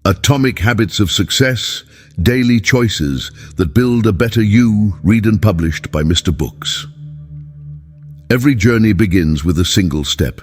Atomic Habits of Success, Daily Choices That Build a Better You, read and published by Mr. Books. Every journey begins with a single step,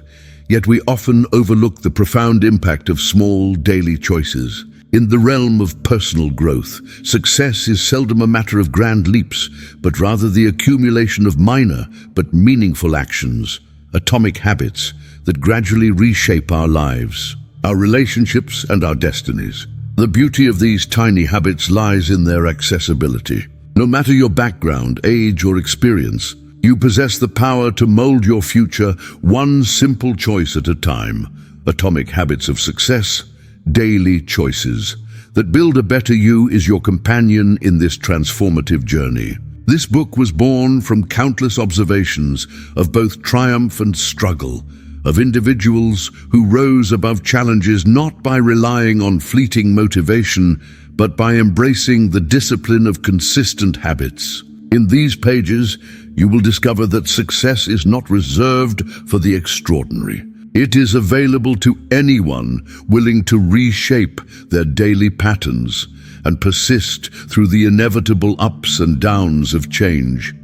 yet we often overlook the profound impact of small daily choices. In the realm of personal growth, success is seldom a matter of grand leaps, but rather the accumulation of minor but meaningful actions, atomic habits that gradually reshape our lives, our relationships, and our destinies. The beauty of these tiny habits lies in their accessibility. No matter your background, age, or experience, you possess the power to mold your future one simple choice at a time. Atomic Habits of Success, Daily Choices That Build a Better You is your companion in this transformative journey. This book was born from countless observations of both triumph and struggle, of individuals who rose above challenges not by relying on fleeting motivation, but by embracing the discipline of consistent habits. In these pages, you will discover that success is not reserved for the extraordinary. It is available to anyone willing to reshape their daily patterns and persist through the inevitable ups and downs of change.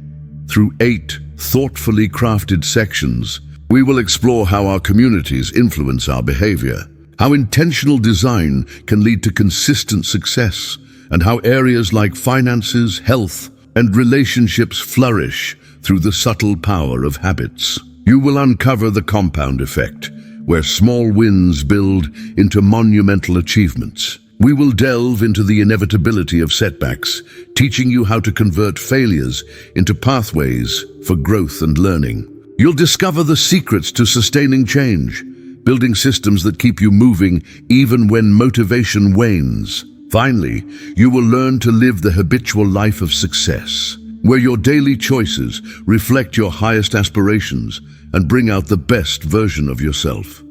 Through 8 thoughtfully crafted sections, we will explore how our communities influence our behavior, how intentional design can lead to consistent success, and how areas like finances, health, and relationships flourish through the subtle power of habits. You will uncover the compound effect, where small wins build into monumental achievements. We will delve into the inevitability of setbacks, teaching you how to convert failures into pathways for growth and learning. You'll discover the secrets to sustaining change, building systems that keep you moving even when motivation wanes. Finally, you will learn to live the habitual life of success, where your daily choices reflect your highest aspirations and bring out the best version of yourself.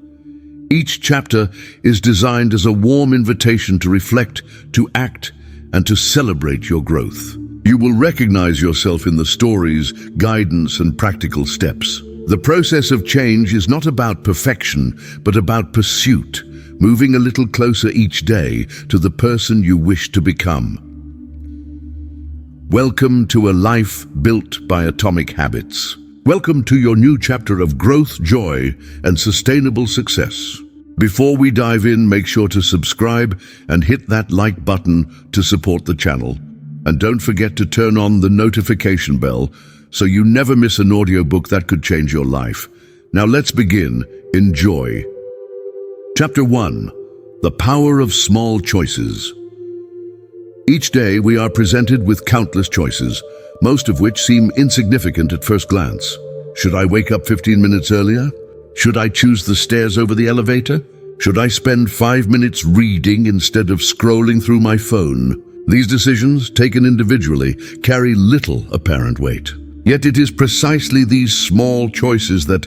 Each chapter is designed as a warm invitation to reflect, to act, and to celebrate your growth. You will recognize yourself in the stories, guidance, and practical steps. The process of change is not about perfection, but about pursuit, moving a little closer each day to the person you wish to become. Welcome to a life built by atomic habits. Welcome to your new chapter of growth, joy, and sustainable success. Before we dive in, make sure to subscribe and hit that like button to support the channel. And don't forget to turn on the notification bell so you never miss an audiobook that could change your life. Now let's begin. Enjoy. Chapter 1. The Power of Small Choices. Each day we are presented with countless choices, most of which seem insignificant at first glance. Should I wake up 15 minutes earlier? Should I choose the stairs over the elevator? Should I spend 5 minutes reading instead of scrolling through my phone? These decisions, taken individually, carry little apparent weight. Yet it is precisely these small choices that,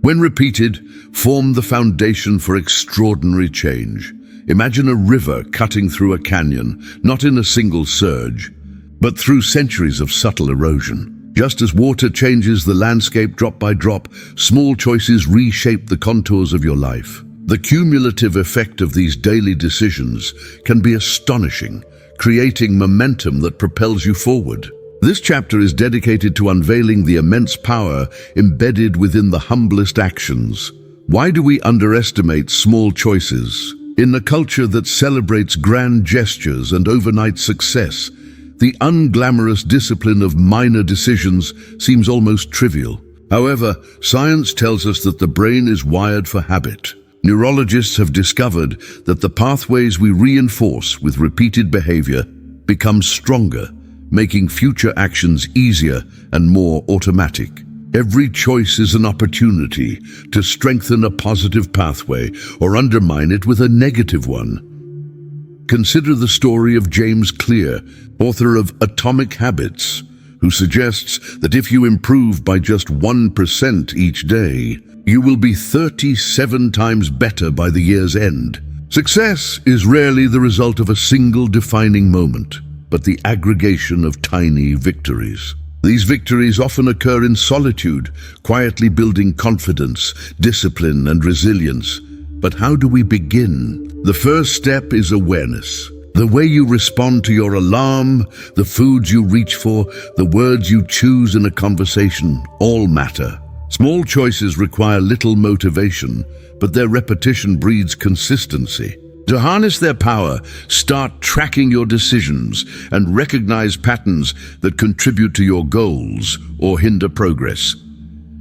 when repeated, form the foundation for extraordinary change. Imagine a river cutting through a canyon, not in a single surge, but through centuries of subtle erosion. Just as water changes the landscape drop by drop, small choices reshape the contours of your life. The cumulative effect of these daily decisions can be astonishing, creating momentum that propels you forward. This chapter is dedicated to unveiling the immense power embedded within the humblest actions. Why do we underestimate small choices? In a culture that celebrates grand gestures and overnight success, the unglamorous discipline of minor decisions seems almost trivial. However, science tells us that the brain is wired for habit. Neurologists have discovered that the pathways we reinforce with repeated behavior become stronger, making future actions easier and more automatic. Every choice is an opportunity to strengthen a positive pathway or undermine it with a negative one. Consider the story of James Clear, author of Atomic Habits, who suggests that if you improve by just 1% each day, you will be 37 times better by the year's end. Success is rarely the result of a single defining moment, but the aggregation of tiny victories. These victories often occur in solitude, quietly building confidence, discipline, and resilience. But how do we begin? The first step is awareness. The way you respond to your alarm, the foods you reach for, the words you choose in a conversation, all matter. Small choices require little motivation, but their repetition breeds consistency. To harness their power, start tracking your decisions and recognize patterns that contribute to your goals or hinder progress.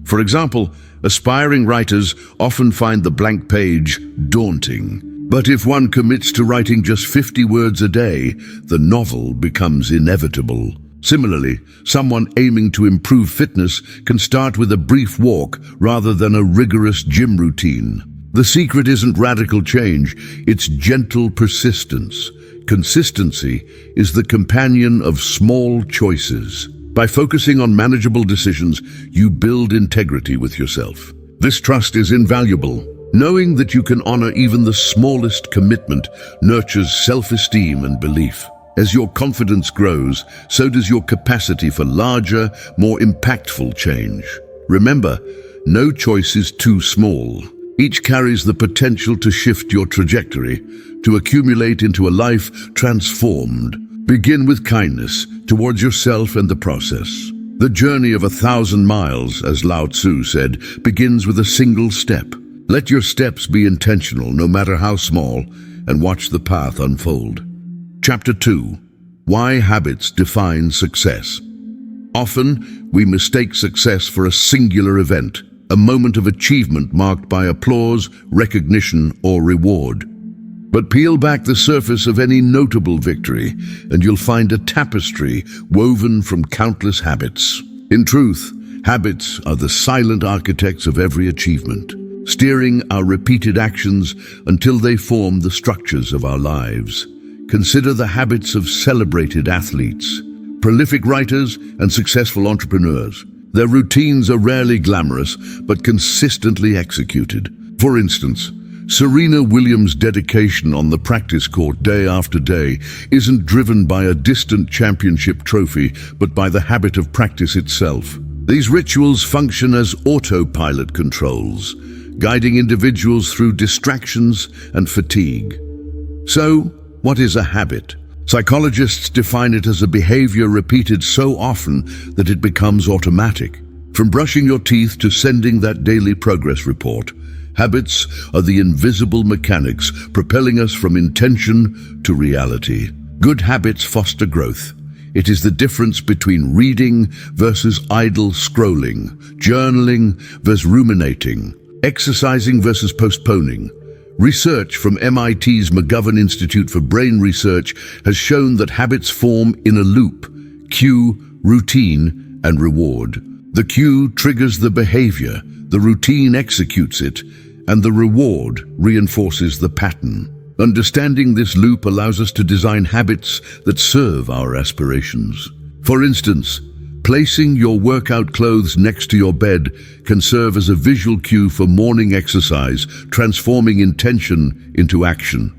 For example, aspiring writers often find the blank page daunting. But if one commits to writing just 50 words a day, the novel becomes inevitable. Similarly, someone aiming to improve fitness can start with a brief walk rather than a rigorous gym routine. The secret isn't radical change, it's gentle persistence. Consistency is the companion of small choices. By focusing on manageable decisions, you build integrity with yourself. This trust is invaluable. Knowing that you can honor even the smallest commitment nurtures self-esteem and belief. As your confidence grows, so does your capacity for larger, more impactful change. Remember, no choice is too small. Each carries the potential to shift your trajectory, to accumulate into a life transformed. Begin with kindness towards yourself and the process. The journey of 1,000 miles, as Lao Tzu said, begins with a single step. Let your steps be intentional, no matter how small, and watch the path unfold. Chapter 2. Why habits define success. Often, we mistake success for a singular event, a moment of achievement marked by applause, recognition, or reward. But peel back the surface of any notable victory, and you'll find a tapestry woven from countless habits. In truth, habits are the silent architects of every achievement, steering our repeated actions until they form the structures of our lives. Consider the habits of celebrated athletes, prolific writers, and successful entrepreneurs. Their routines are rarely glamorous, but consistently executed. For instance, Serena Williams' dedication on the practice court day after day isn't driven by a distant championship trophy, but by the habit of practice itself. These rituals function as autopilot controls, guiding individuals through distractions and fatigue. So, what is a habit? Psychologists define it as a behavior repeated so often that it becomes automatic. From brushing your teeth to sending that daily progress report, habits are the invisible mechanics propelling us from intention to reality. Good habits foster growth. It is the difference between reading versus idle scrolling, journaling versus ruminating, exercising versus postponing. Research from MIT's McGovern Institute for Brain Research has shown that habits form in a loop: cue, routine, and reward. The cue triggers the behavior, the routine executes it, and the reward reinforces the pattern. Understanding this loop allows us to design habits that serve our aspirations. For instance, placing your workout clothes next to your bed can serve as a visual cue for morning exercise, transforming intention into action.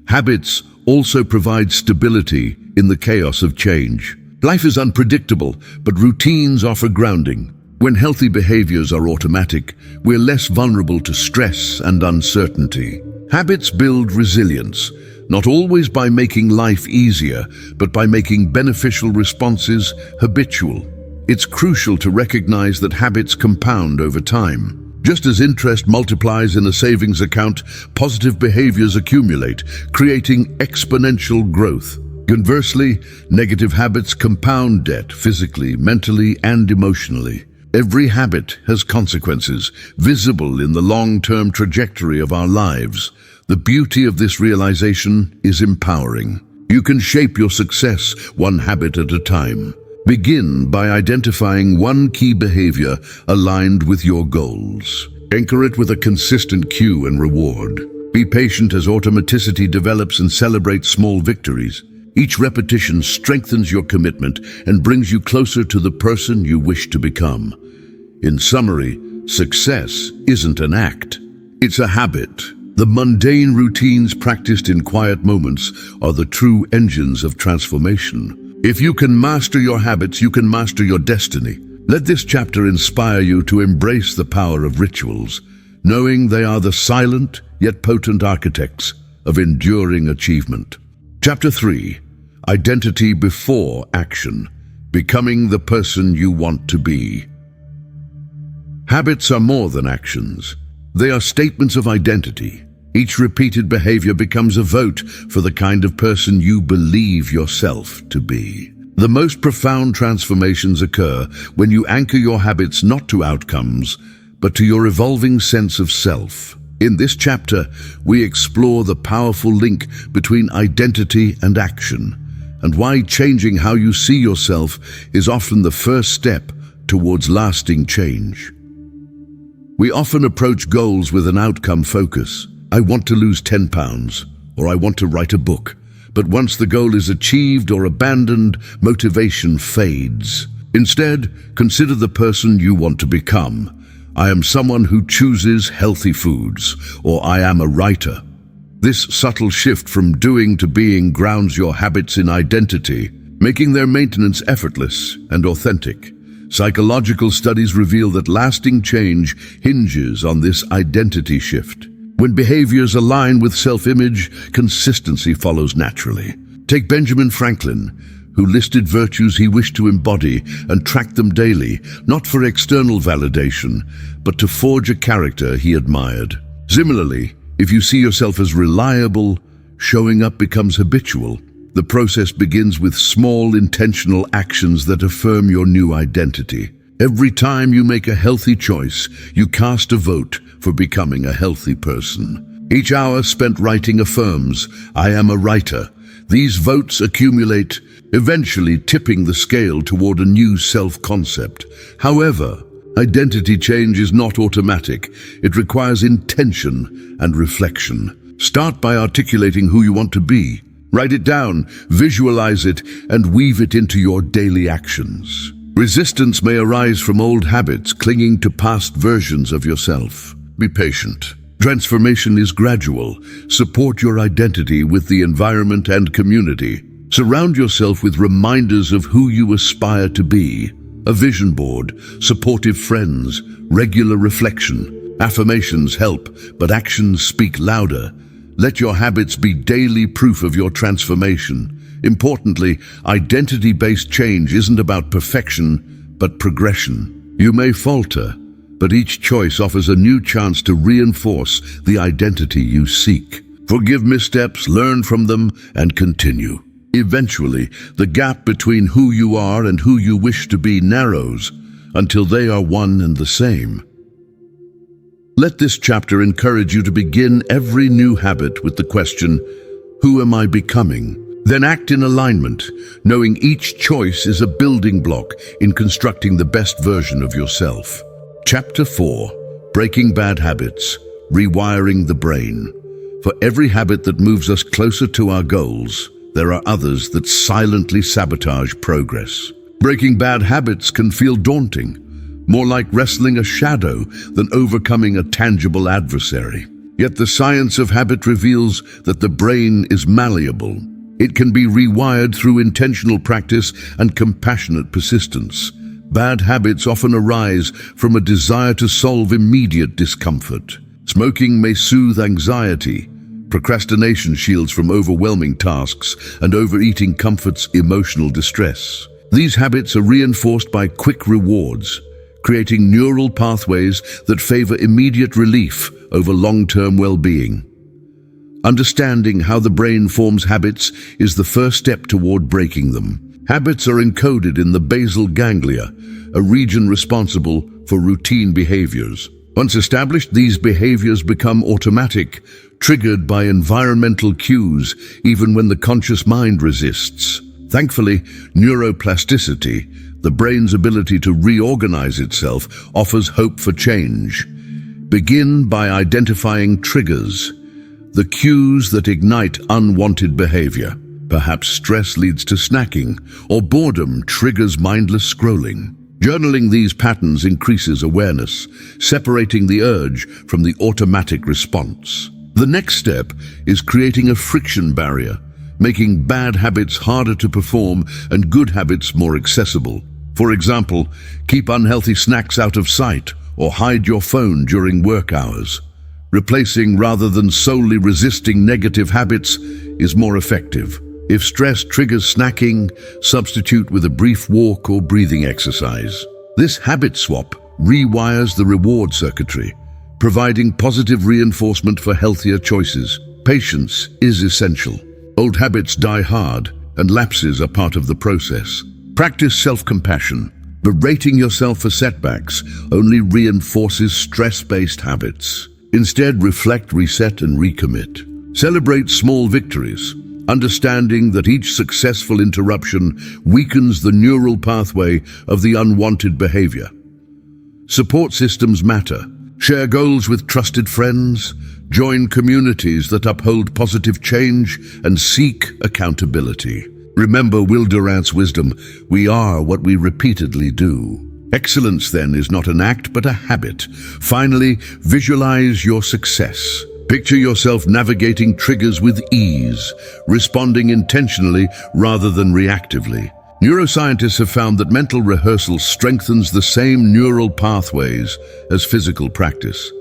Habits also provide stability in the chaos of change. Life is unpredictable, but routines offer grounding. When healthy behaviors are automatic, we're less vulnerable to stress and uncertainty. Habits build resilience, not always by making life easier, but by making beneficial responses habitual. It's crucial to recognize that habits compound over time. Just as interest multiplies in a savings account, positive behaviors accumulate, creating exponential growth. Conversely, negative habits compound debt physically, mentally, and emotionally. Every habit has consequences, visible in the long-term trajectory of our lives. The beauty of this realization is empowering. You can shape your success one habit at a time. Begin by identifying one key behavior aligned with your goals. Anchor it with a consistent cue and reward. Be patient as automaticity develops and celebrate small victories. Each repetition strengthens your commitment and brings you closer to the person you wish to become. In summary, success isn't an act, it's a habit. The mundane routines practiced in quiet moments are the true engines of transformation. If you can master your habits, you can master your destiny. Let this chapter inspire you to embrace the power of rituals, knowing they are the silent yet potent architects of enduring achievement. Chapter 3. Identity before action. Becoming the person you want to be. Habits are more than actions. They are statements of identity. Each repeated behavior becomes a vote for the kind of person you believe yourself to be. The most profound transformations occur when you anchor your habits not to outcomes, but to your evolving sense of self. In this chapter, we explore the powerful link between identity and action, and why changing how you see yourself is often the first step towards lasting change. We often approach goals with an outcome focus. I want to lose 10 pounds, or I want to write a book. But once the goal is achieved or abandoned, motivation fades. Instead, consider the person you want to become. I am someone who chooses healthy foods, or I am a writer. This subtle shift from doing to being grounds your habits in identity, making their maintenance effortless and authentic. Psychological studies reveal that lasting change hinges on this identity shift. When behaviors align with self-image, consistency follows naturally. Take Benjamin Franklin, who listed virtues he wished to embody and tracked them daily, not for external validation, but to forge a character he admired. Similarly, if you see yourself as reliable, showing up becomes habitual. The process begins with small, intentional actions that affirm your new identity. Every time you make a healthy choice, you cast a vote for becoming a healthy person. Each hour spent writing affirms, I am a writer. These votes accumulate, eventually tipping the scale toward a new self-concept. However, identity change is not automatic. It requires intention and reflection. Start by articulating who you want to be. Write it down, visualize it, and weave it into your daily actions. Resistance may arise from old habits, clinging to past versions of yourself. Be patient. Transformation is gradual. Support your identity with the environment and community. Surround yourself with reminders of who you aspire to be. A vision board, supportive friends, regular reflection. Affirmations help, but actions speak louder. Let your habits be daily proof of your transformation. Importantly, identity-based change isn't about perfection, but progression. You may falter, but each choice offers a new chance to reinforce the identity you seek. Forgive missteps, learn from them, and continue. Eventually, the gap between who you are and who you wish to be narrows until they are one and the same. Let this chapter encourage you to begin every new habit with the question, who am I becoming? Then act in alignment, knowing each choice is a building block in constructing the best version of yourself. Chapter 4. Breaking Bad Habits, Rewiring the Brain. For every habit that moves us closer to our goals, there are others that silently sabotage progress. Breaking bad habits can feel daunting, more like wrestling a shadow than overcoming a tangible adversary. Yet the science of habit reveals that the brain is malleable. It can be rewired through intentional practice and compassionate persistence. Bad habits often arise from a desire to solve immediate discomfort. Smoking may soothe anxiety. Procrastination shields from overwhelming tasks, and overeating comforts emotional distress. These habits are reinforced by quick rewards, creating neural pathways that favor immediate relief over long-term well-being. Understanding how the brain forms habits is the first step toward breaking them. Habits are encoded in the basal ganglia, a region responsible for routine behaviors. Once established, these behaviors become automatic, triggered by environmental cues, even when the conscious mind resists. Thankfully, neuroplasticity, the brain's ability to reorganize itself, offers hope for change. Begin by identifying triggers, the cues that ignite unwanted behavior. Perhaps stress leads to snacking, or boredom triggers mindless scrolling. Journaling these patterns increases awareness, separating the urge from the automatic response. The next step is creating a friction barrier, making bad habits harder to perform and good habits more accessible. For example, keep unhealthy snacks out of sight or hide your phone during work hours. Replacing rather than solely resisting negative habits is more effective. If stress triggers snacking, substitute with a brief walk or breathing exercise. This habit swap rewires the reward circuitry, providing positive reinforcement for healthier choices. Patience is essential. Old habits die hard, and lapses are part of the process. Practice self-compassion. Berating yourself for setbacks only reinforces stress-based habits. Instead, reflect, reset, and recommit. Celebrate small victories, understanding that each successful interruption weakens the neural pathway of the unwanted behavior. Support systems matter. Share goals with trusted friends, join communities that uphold positive change, and seek accountability. Remember Will Durant's wisdom, we are what we repeatedly do. Excellence, then, is not an act but a habit. Finally, visualize your success. Picture yourself navigating triggers with ease, responding intentionally rather than reactively. Neuroscientists have found that mental rehearsal strengthens the same neural pathways as physical practice.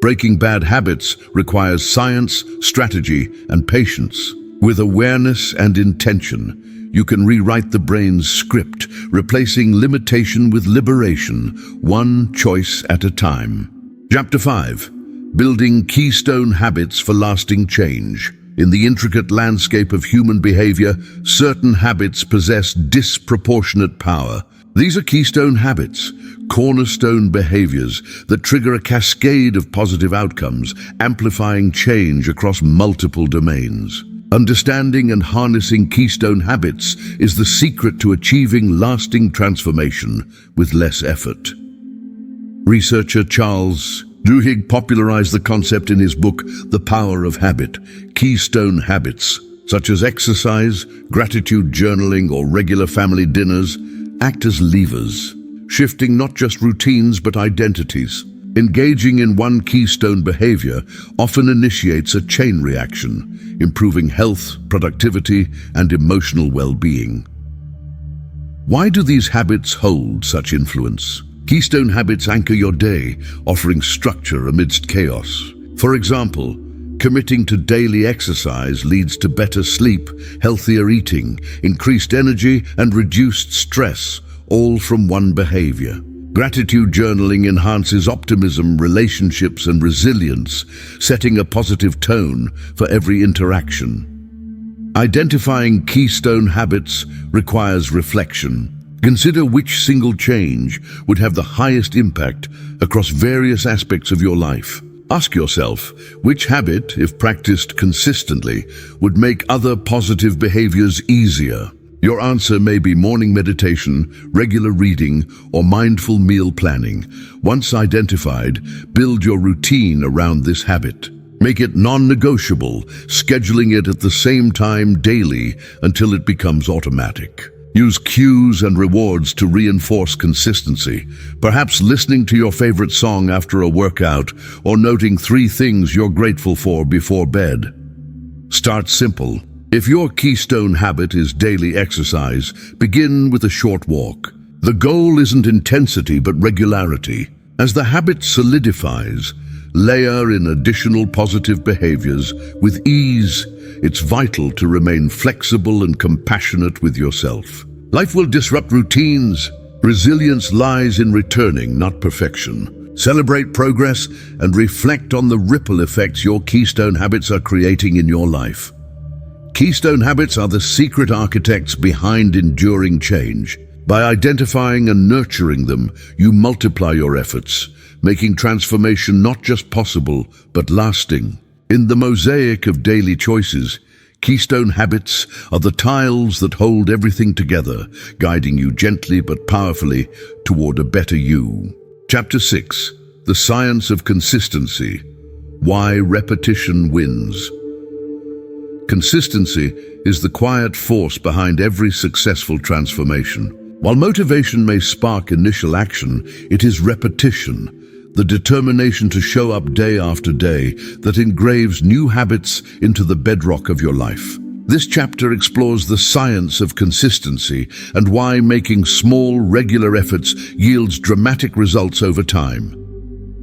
Breaking bad habits requires science, strategy, and patience. With awareness and intention, you can rewrite the brain's script, replacing limitation with liberation, one choice at a time. Chapter 5. Building Keystone Habits for Lasting Change. In the intricate landscape of human behavior, certain habits possess disproportionate power. These are keystone habits, cornerstone behaviors that trigger a cascade of positive outcomes, amplifying change across multiple domains. Understanding and harnessing keystone habits is the secret to achieving lasting transformation with less effort. Researcher Charles Duhigg popularized the concept in his book, The Power of Habit. Keystone habits, such as exercise, gratitude journaling, or regular family dinners, act as levers, shifting not just routines but identities. Engaging in one keystone behavior often initiates a chain reaction, improving health, productivity, and emotional well-being. Why do these habits hold such influence? Keystone habits anchor your day, offering structure amidst chaos. For example, committing to daily exercise leads to better sleep, healthier eating, increased energy, and reduced stress, all from one behavior. Gratitude journaling enhances optimism, relationships, and resilience, setting a positive tone for every interaction. Identifying keystone habits requires reflection. Consider which single change would have the highest impact across various aspects of your life. Ask yourself, which habit, if practiced consistently, would make other positive behaviors easier? Your answer may be morning meditation, regular reading, or mindful meal planning. Once identified, build your routine around this habit. Make it non-negotiable, scheduling it at the same time daily until it becomes automatic. Use cues and rewards to reinforce consistency, perhaps listening to your favorite song after a workout or noting 3 things you're grateful for before bed. Start simple. If your keystone habit is daily exercise, begin with a short walk. The goal isn't intensity but regularity. As the habit solidifies, layer in additional positive behaviors with ease. It's vital to remain flexible and compassionate with yourself. Life will disrupt routines. Resilience lies in returning, not perfection. Celebrate progress and reflect on the ripple effects your keystone habits are creating in your life. Keystone habits are the secret architects behind enduring change. By identifying and nurturing them, you multiply your efforts, making transformation not just possible, but lasting. In the mosaic of daily choices, keystone habits are the tiles that hold everything together, guiding you gently but powerfully toward a better you. Chapter 6. The Science of Consistency. Why Repetition Wins. Consistency is the quiet force behind every successful transformation. While motivation may spark initial action, it is repetition, the determination to show up day after day, that engraves new habits into the bedrock of your life. This chapter explores the science of consistency and why making small, regular efforts yields dramatic results over time.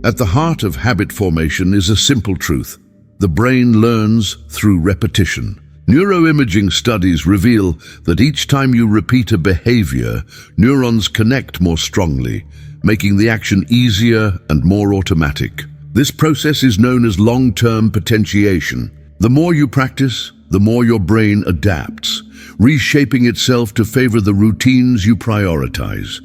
At the heart of habit formation is a simple truth. The brain learns through repetition. Neuroimaging studies reveal that each time you repeat a behavior, neurons connect more strongly, making the action easier and more automatic. This process is known as long-term potentiation. The more you practice, the more your brain adapts, reshaping itself to favor the routines you prioritize.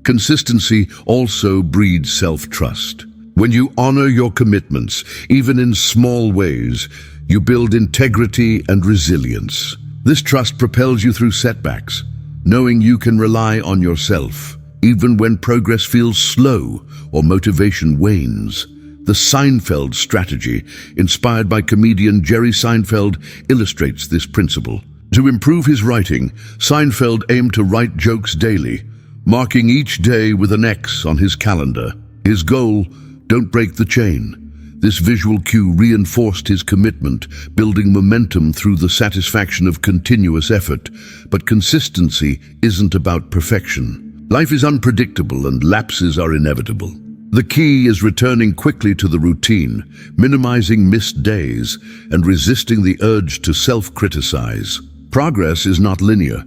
Consistency also breeds self-trust. When you honor your commitments, even in small ways, you build integrity and resilience. This trust propels you through setbacks, knowing you can rely on yourself, even when progress feels slow or motivation wanes. The Seinfeld strategy, inspired by comedian Jerry Seinfeld, illustrates this principle. To improve his writing, Seinfeld aimed to write jokes daily, marking each day with an X on his calendar. His goal: don't break the chain. This visual cue reinforced his commitment, building momentum through the satisfaction of continuous effort. But consistency isn't about perfection. Life is unpredictable and lapses are inevitable. The key is returning quickly to the routine, minimizing missed days, and resisting the urge to self-criticize. Progress is not linear.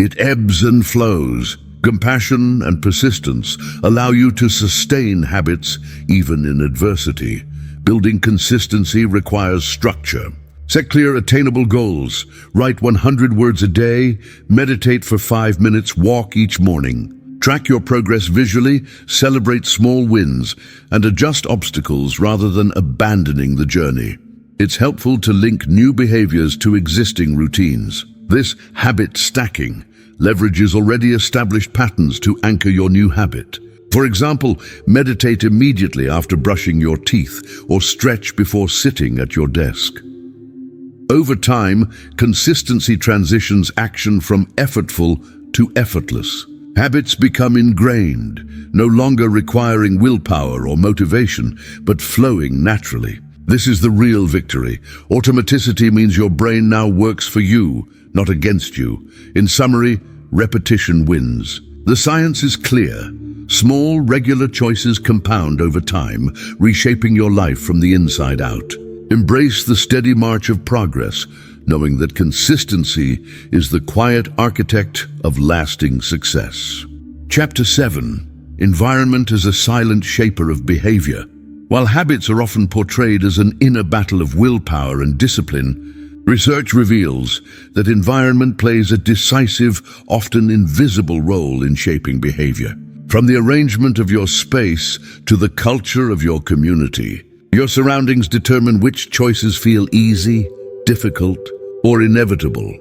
It ebbs and flows. Compassion and persistence allow you to sustain habits even in adversity. Building consistency requires structure. Set clear, attainable goals. Write 100 words a day, meditate for 5 minutes, walk each morning. Track your progress visually, celebrate small wins, and adjust obstacles rather than abandoning the journey. It's helpful to link new behaviors to existing routines. This habit stacking leverages already established patterns to anchor your new habit. For example, meditate immediately after brushing your teeth or stretch before sitting at your desk. Over time, consistency transitions action from effortful to effortless. Habits become ingrained, no longer requiring willpower or motivation, but flowing naturally. This is the real victory. Automaticity means your brain now works for you, not against you. In summary, repetition wins. The science is clear. Small, regular choices compound over time, reshaping your life from the inside out. Embrace the steady march of progress, knowing that consistency is the quiet architect of lasting success. Chapter 7. Environment as a silent shaper of behavior. While habits are often portrayed as an inner battle of willpower and discipline, research reveals that environment plays a decisive, often invisible role in shaping behavior. From the arrangement of your space to the culture of your community, your surroundings determine which choices feel easy, difficult, or inevitable.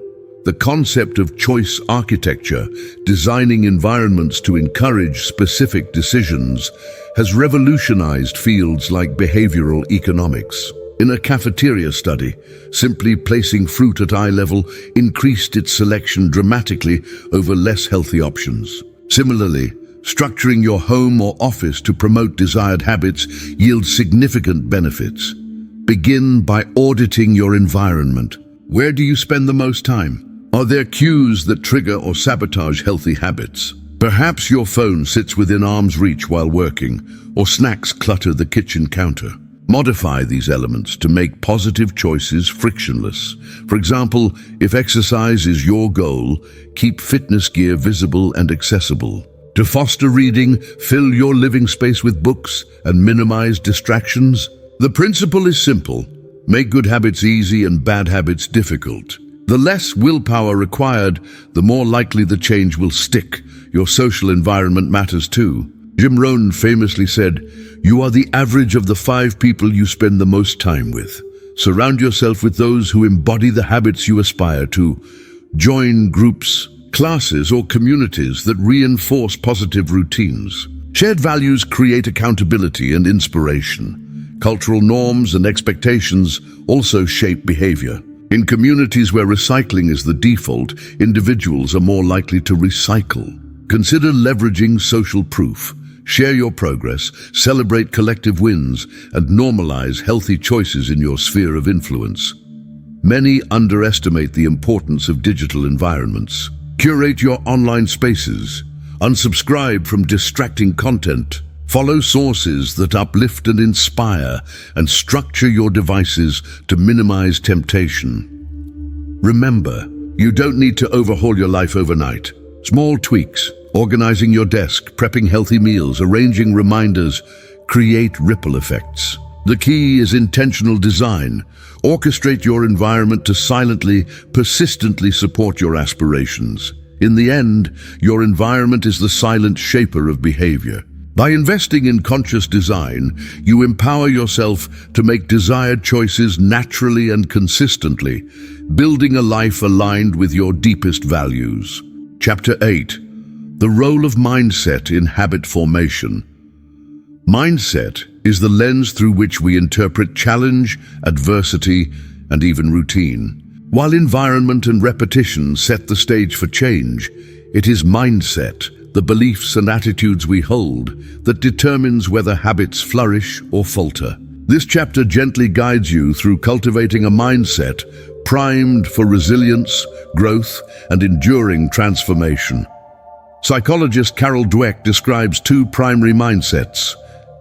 The concept of choice architecture, designing environments to encourage specific decisions, has revolutionized fields like behavioral economics. In a cafeteria study, simply placing fruit at eye level increased its selection dramatically over less healthy options. Similarly, structuring your home or office to promote desired habits yields significant benefits. Begin by auditing your environment. Where do you spend the most time? Are there cues that trigger or sabotage healthy habits? Perhaps your phone sits within arm's reach while working, or snacks clutter the kitchen counter. Modify these elements to make positive choices frictionless. For example, if exercise is your goal, keep fitness gear visible and accessible. To foster reading, fill your living space with books and minimize distractions. The principle is simple. Make good habits easy and bad habits difficult. The less willpower required, the more likely the change will stick. Your social environment matters too. Jim Rohn famously said, "You are the average of the 5 people you spend the most time with." Surround yourself with those who embody the habits you aspire to. Join groups, classes, or communities that reinforce positive routines. Shared values create accountability and inspiration. Cultural norms and expectations also shape behavior. In communities where recycling is the default, individuals are more likely to recycle. Consider leveraging social proof. Share your progress, celebrate collective wins, and normalize healthy choices in your sphere of influence. Many underestimate the importance of digital environments. Curate your online spaces. Unsubscribe from distracting content. Follow sources that uplift and inspire, and structure your devices to minimize temptation. Remember, you don't need to overhaul your life overnight. Small tweaks, organizing your desk, prepping healthy meals, arranging reminders, create ripple effects. The key is intentional design. Orchestrate your environment to silently, persistently support your aspirations. In the end, your environment is the silent shaper of behavior. By investing in conscious design, you empower yourself to make desired choices naturally and consistently, building a life aligned with your deepest values. Chapter 8. The role of mindset in habit formation. Mindset is the lens through which we interpret challenge, adversity, and even routine. While environment and repetition set the stage for change, it is mindset, the beliefs and attitudes we hold, that determines whether habits flourish or falter. This chapter gently guides you through cultivating a mindset primed for resilience, growth, and enduring transformation. Psychologist Carol Dweck describes two primary mindsets: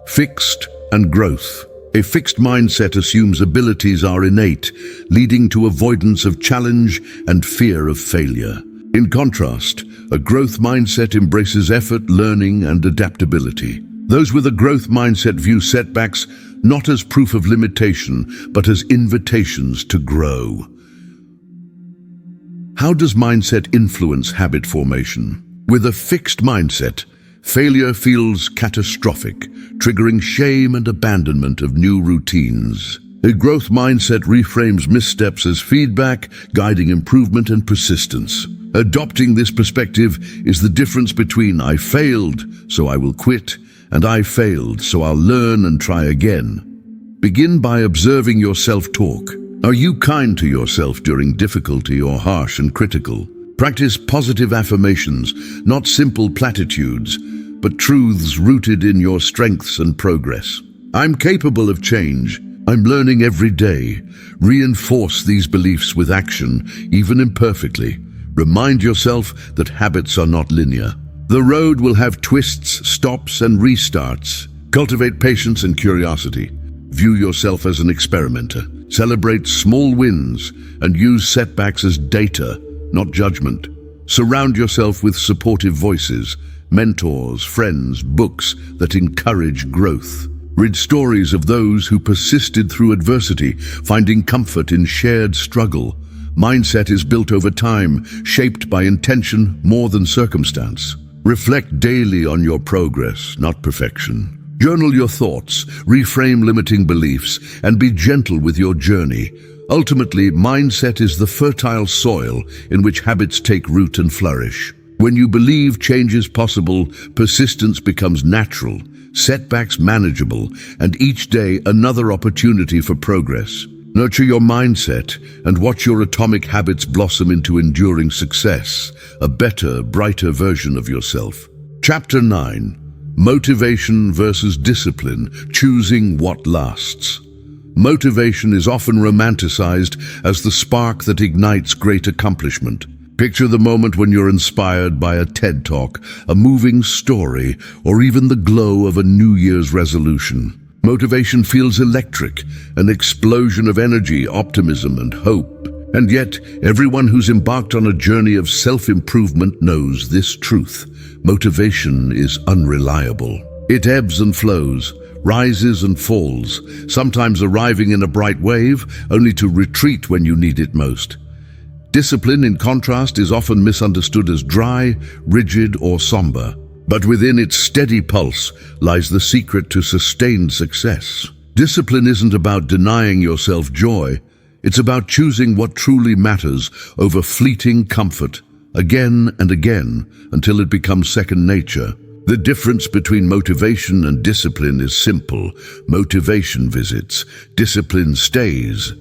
fixed and growth. A fixed mindset assumes abilities are innate, leading to avoidance of challenge and fear of failure. In contrast, a growth mindset embraces effort, learning, and adaptability. Those with a growth mindset view setbacks not as proof of limitation, but as invitations to grow. How does mindset influence habit formation? With a fixed mindset, failure feels catastrophic, triggering shame and abandonment of new routines. A growth mindset reframes missteps as feedback, guiding improvement and persistence. Adopting this perspective is the difference between "I failed, so I will quit," and "I failed, so I'll learn and try again." Begin by observing your self-talk. Are you kind to yourself during difficulty or harsh and critical? Practice positive affirmations, not simple platitudes, but truths rooted in your strengths and progress. I'm capable of change. I'm learning every day. Reinforce these beliefs with action, even imperfectly. Remind yourself that habits are not linear. The road will have twists, stops, and restarts. Cultivate patience and curiosity. View yourself as an experimenter. Celebrate small wins and use setbacks as data, not judgment. Surround yourself with supportive voices, mentors, friends, books that encourage growth. Read stories of those who persisted through adversity, finding comfort in shared struggle. Mindset is built over time, shaped by intention more than circumstance. Reflect daily on your progress, not perfection. Journal your thoughts, reframe limiting beliefs, and be gentle with your journey. Ultimately, mindset is the fertile soil in which habits take root and flourish. When you believe change is possible, persistence becomes natural, setbacks manageable, and each day another opportunity for progress. Nurture your mindset and watch your atomic habits blossom into enduring success, a better, brighter version of yourself. Chapter 9. Motivation versus discipline, choosing what lasts. Motivation is often romanticized as the spark that ignites great accomplishment. Picture the moment when you're inspired by a TED Talk, a moving story, or even the glow of a New Year's resolution. Motivation feels electric, an explosion of energy, optimism, and hope. And yet, everyone who's embarked on a journey of self-improvement knows this truth. Motivation is unreliable. It ebbs and flows, rises and falls, sometimes arriving in a bright wave, only to retreat when you need it most. Discipline, in contrast, is often misunderstood as dry, rigid, or somber. But within its steady pulse lies the secret to sustained success. Discipline isn't about denying yourself joy. It's about choosing what truly matters over fleeting comfort, again and again, until it becomes second nature. The difference between motivation and discipline is simple. Motivation visits, discipline stays.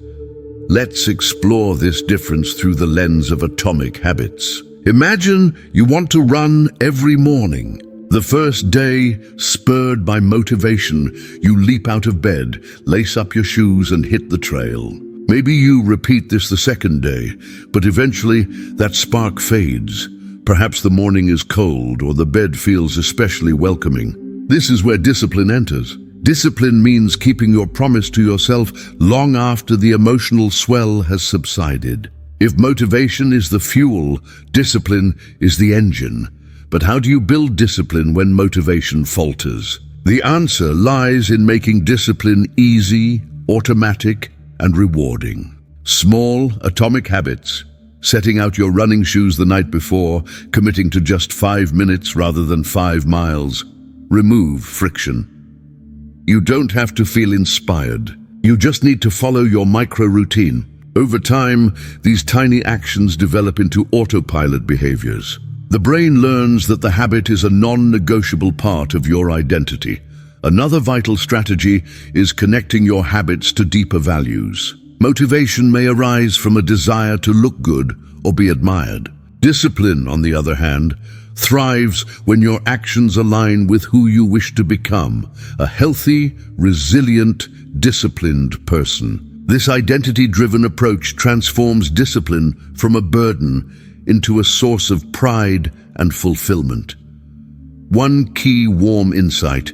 Let's explore this difference through the lens of atomic habits. Imagine you want to run every morning. The first day, spurred by motivation, you leap out of bed, lace up your shoes, and hit the trail. Maybe you repeat this the second day, but eventually that spark fades. Perhaps the morning is cold or the bed feels especially welcoming. This is where discipline enters. Discipline means keeping your promise to yourself long after the emotional swell has subsided. If motivation is the fuel, discipline is the engine. But how do you build discipline when motivation falters? The answer lies in making discipline easy, automatic, and rewarding. Small, atomic habits. Setting out your running shoes the night before, committing to just 5 minutes rather than 5 miles. Remove friction. You don't have to feel inspired. You just need to follow your micro-routine. Over time, these tiny actions develop into autopilot behaviors. The brain learns that the habit is a non-negotiable part of your identity. Another vital strategy is connecting your habits to deeper values. Motivation may arise from a desire to look good or be admired. Discipline, on the other hand, thrives when your actions align with who you wish to become, a healthy, resilient, disciplined person. This identity-driven approach transforms discipline from a burden into a source of pride and fulfillment. One key warm insight: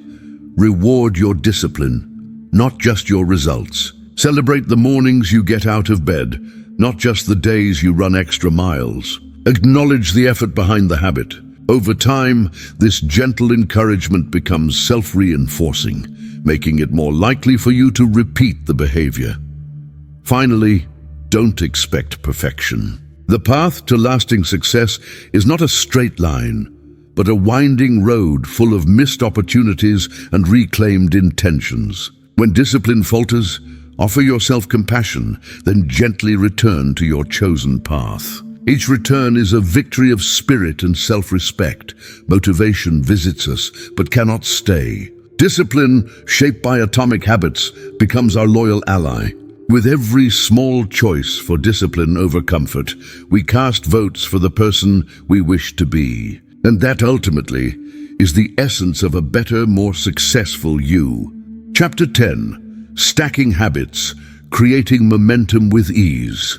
reward your discipline, not just your results. Celebrate the mornings you get out of bed, not just the days you run extra miles. Acknowledge the effort behind the habit. Over time, this gentle encouragement becomes self-reinforcing, making it more likely for you to repeat the behavior. Finally, don't expect perfection. The path to lasting success is not a straight line, but a winding road full of missed opportunities and reclaimed intentions. When discipline falters, offer yourself compassion, then gently return to your chosen path. Each return is a victory of spirit and self-respect. Motivation visits us, but cannot stay. Discipline, shaped by atomic habits, becomes our loyal ally. With every small choice for discipline over comfort, we cast votes for the person we wish to be. And that ultimately is the essence of a better, more successful you. Chapter 10. Stacking Habits, Creating Momentum with Ease.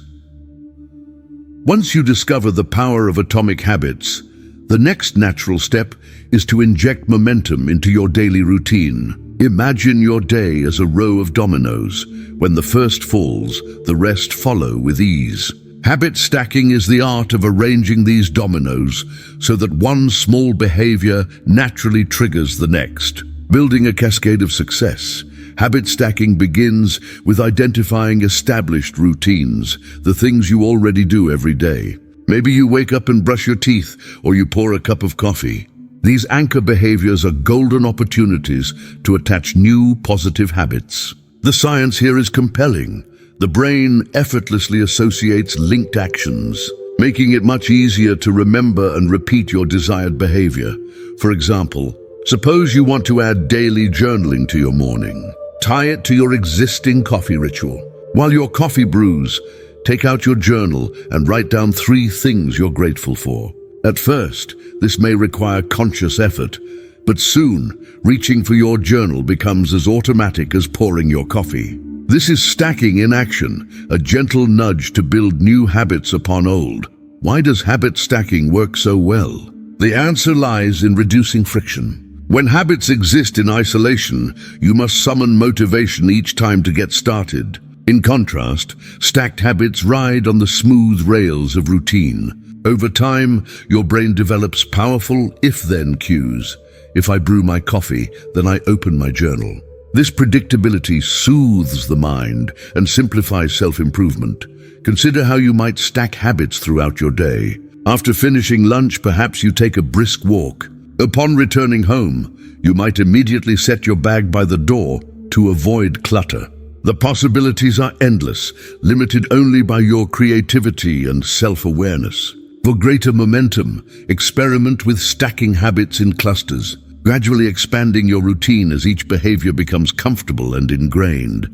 Once you discover the power of atomic habits, the next natural step is to inject momentum into your daily routine. Imagine your day as a row of dominoes. When the first falls, the rest follow with ease. Habit stacking is the art of arranging these dominoes so that one small behavior naturally triggers the next. Building a cascade of success. Habit stacking begins with identifying established routines, the things you already do every day. Maybe you wake up and brush your teeth, or you pour a cup of coffee. These anchor behaviors are golden opportunities to attach new positive habits. The science here is compelling. The brain effortlessly associates linked actions, making it much easier to remember and repeat your desired behavior. For example, suppose you want to add daily journaling to your morning. Tie it to your existing coffee ritual. While your coffee brews, take out your journal and write down 3 things you're grateful for. At first, this may require conscious effort, but soon, reaching for your journal becomes as automatic as pouring your coffee. This is stacking in action, a gentle nudge to build new habits upon old. Why does habit stacking work so well? The answer lies in reducing friction. When habits exist in isolation, you must summon motivation each time to get started. In contrast, stacked habits ride on the smooth rails of routine. Over time, your brain develops powerful if-then cues. If I brew my coffee, then I open my journal. This predictability soothes the mind and simplifies self-improvement. Consider how you might stack habits throughout your day. After finishing lunch, perhaps you take a brisk walk. Upon returning home, you might immediately set your bag by the door to avoid clutter. The possibilities are endless, limited only by your creativity and self-awareness. For greater momentum, experiment with stacking habits in clusters, gradually expanding your routine as each behavior becomes comfortable and ingrained.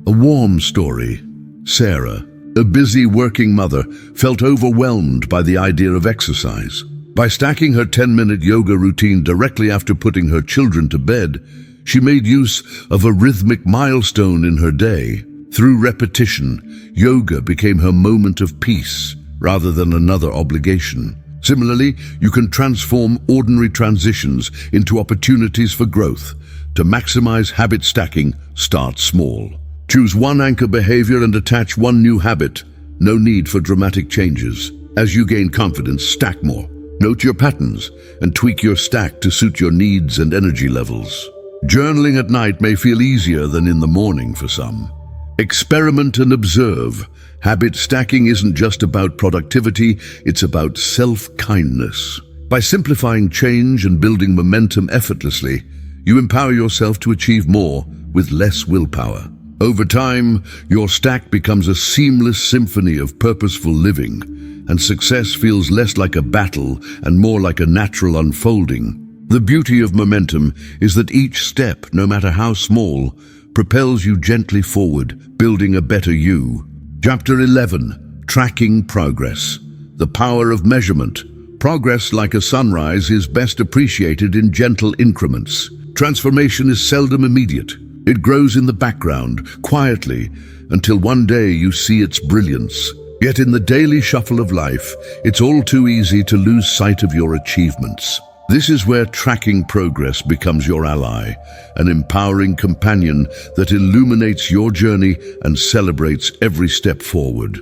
A warm story. Sarah, a busy working mother, felt overwhelmed by the idea of exercise. By stacking her 10-minute yoga routine directly after putting her children to bed, she made use of a rhythmic milestone in her day. Through repetition, yoga became her moment of peace rather than another obligation. Similarly, you can transform ordinary transitions into opportunities for growth. To maximize habit stacking, start small. Choose one anchor behavior and attach one new habit. No need for dramatic changes. As you gain confidence, stack more. Note your patterns and tweak your stack to suit your needs and energy levels. Journaling at night may feel easier than in the morning for some. Experiment and observe. Habit stacking isn't just about productivity, it's about self-kindness. By simplifying change and building momentum effortlessly, you empower yourself to achieve more with less willpower. Over time, your stack becomes a seamless symphony of purposeful living, and success feels less like a battle and more like a natural unfolding. The beauty of momentum is that each step, no matter how small, propels you gently forward, building a better you. Chapter 11. Tracking Progress. The Power of Measurement. Progress, like a sunrise, is best appreciated in gentle increments. Transformation is seldom immediate. It grows in the background, quietly, until one day you see its brilliance. Yet in the daily shuffle of life, it's all too easy to lose sight of your achievements. This is where tracking progress becomes your ally, an empowering companion that illuminates your journey and celebrates every step forward.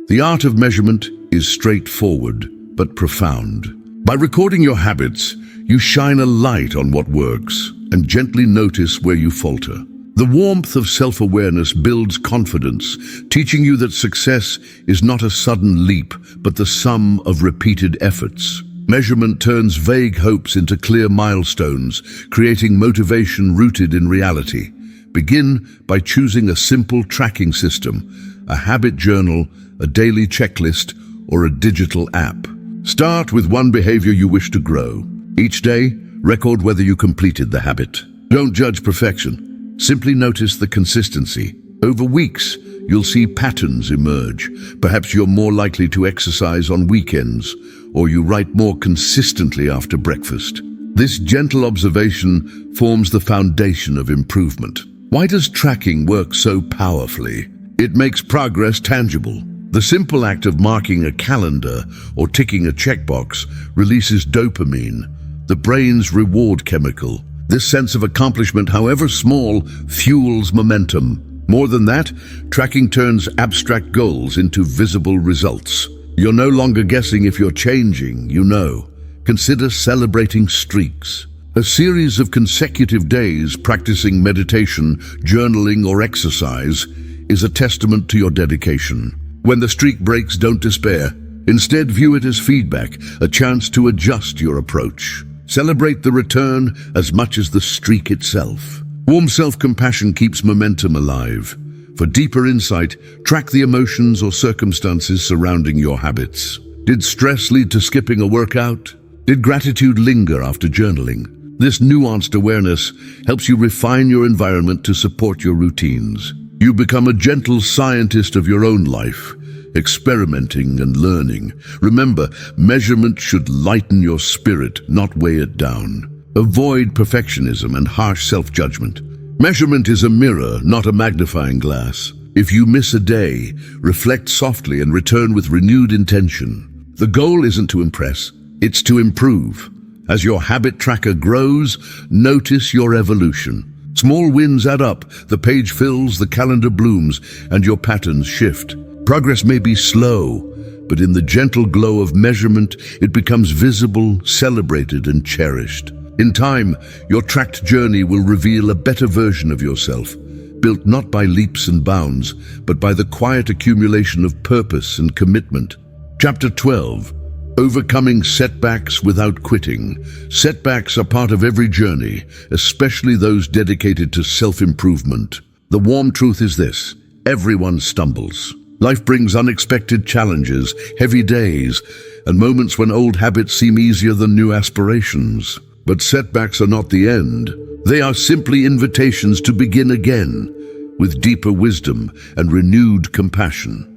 The art of measurement is straightforward but profound. By recording your habits, you shine a light on what works and gently notice where you falter. The warmth of self-awareness builds confidence, teaching you that success is not a sudden leap, but the sum of repeated efforts. Measurement turns vague hopes into clear milestones, creating motivation rooted in reality. Begin by choosing a simple tracking system, a habit journal, a daily checklist, or a digital app. Start with one behavior you wish to grow. Each day, record whether you completed the habit. Don't judge perfection. Simply notice the consistency. Over weeks, you'll see patterns emerge. Perhaps you're more likely to exercise on weekends, or you write more consistently after breakfast. This gentle observation forms the foundation of improvement. Why does tracking work so powerfully? It makes progress tangible. The simple act of marking a calendar or ticking a checkbox releases dopamine, the brain's reward chemical. This sense of accomplishment, however small, fuels momentum. More than that, tracking turns abstract goals into visible results. You're no longer guessing if you're changing, you know. Consider celebrating streaks. A series of consecutive days practicing meditation, journaling, or exercise is a testament to your dedication. When the streak breaks, don't despair. Instead, view it as feedback, a chance to adjust your approach. Celebrate the return as much as the streak itself. Warm self-compassion keeps momentum alive. For deeper insight, track the emotions or circumstances surrounding your habits. Did stress lead to skipping a workout? Did gratitude linger after journaling? This nuanced awareness helps you refine your environment to support your routines. You become a gentle scientist of your own life, experimenting and learning. Remember, measurement should lighten your spirit, not weigh it down. Avoid perfectionism and harsh self-judgment. Measurement is a mirror, not a magnifying glass. If you miss a day, reflect softly and return with renewed intention. The goal isn't to impress, it's to improve. As your habit tracker grows, notice your evolution. Small wins add up, the page fills, the calendar blooms, and your patterns shift. Progress may be slow, but in the gentle glow of measurement, it becomes visible, celebrated, and cherished. In time, your tracked journey will reveal a better version of yourself, built not by leaps and bounds, but by the quiet accumulation of purpose and commitment. Chapter 12. Overcoming setbacks without quitting. Setbacks are part of every journey, especially those dedicated to self-improvement. The warm truth is this: everyone stumbles. Life brings unexpected challenges, heavy days, and moments when old habits seem easier than new aspirations. But setbacks are not the end. They are simply invitations to begin again, with deeper wisdom and renewed compassion.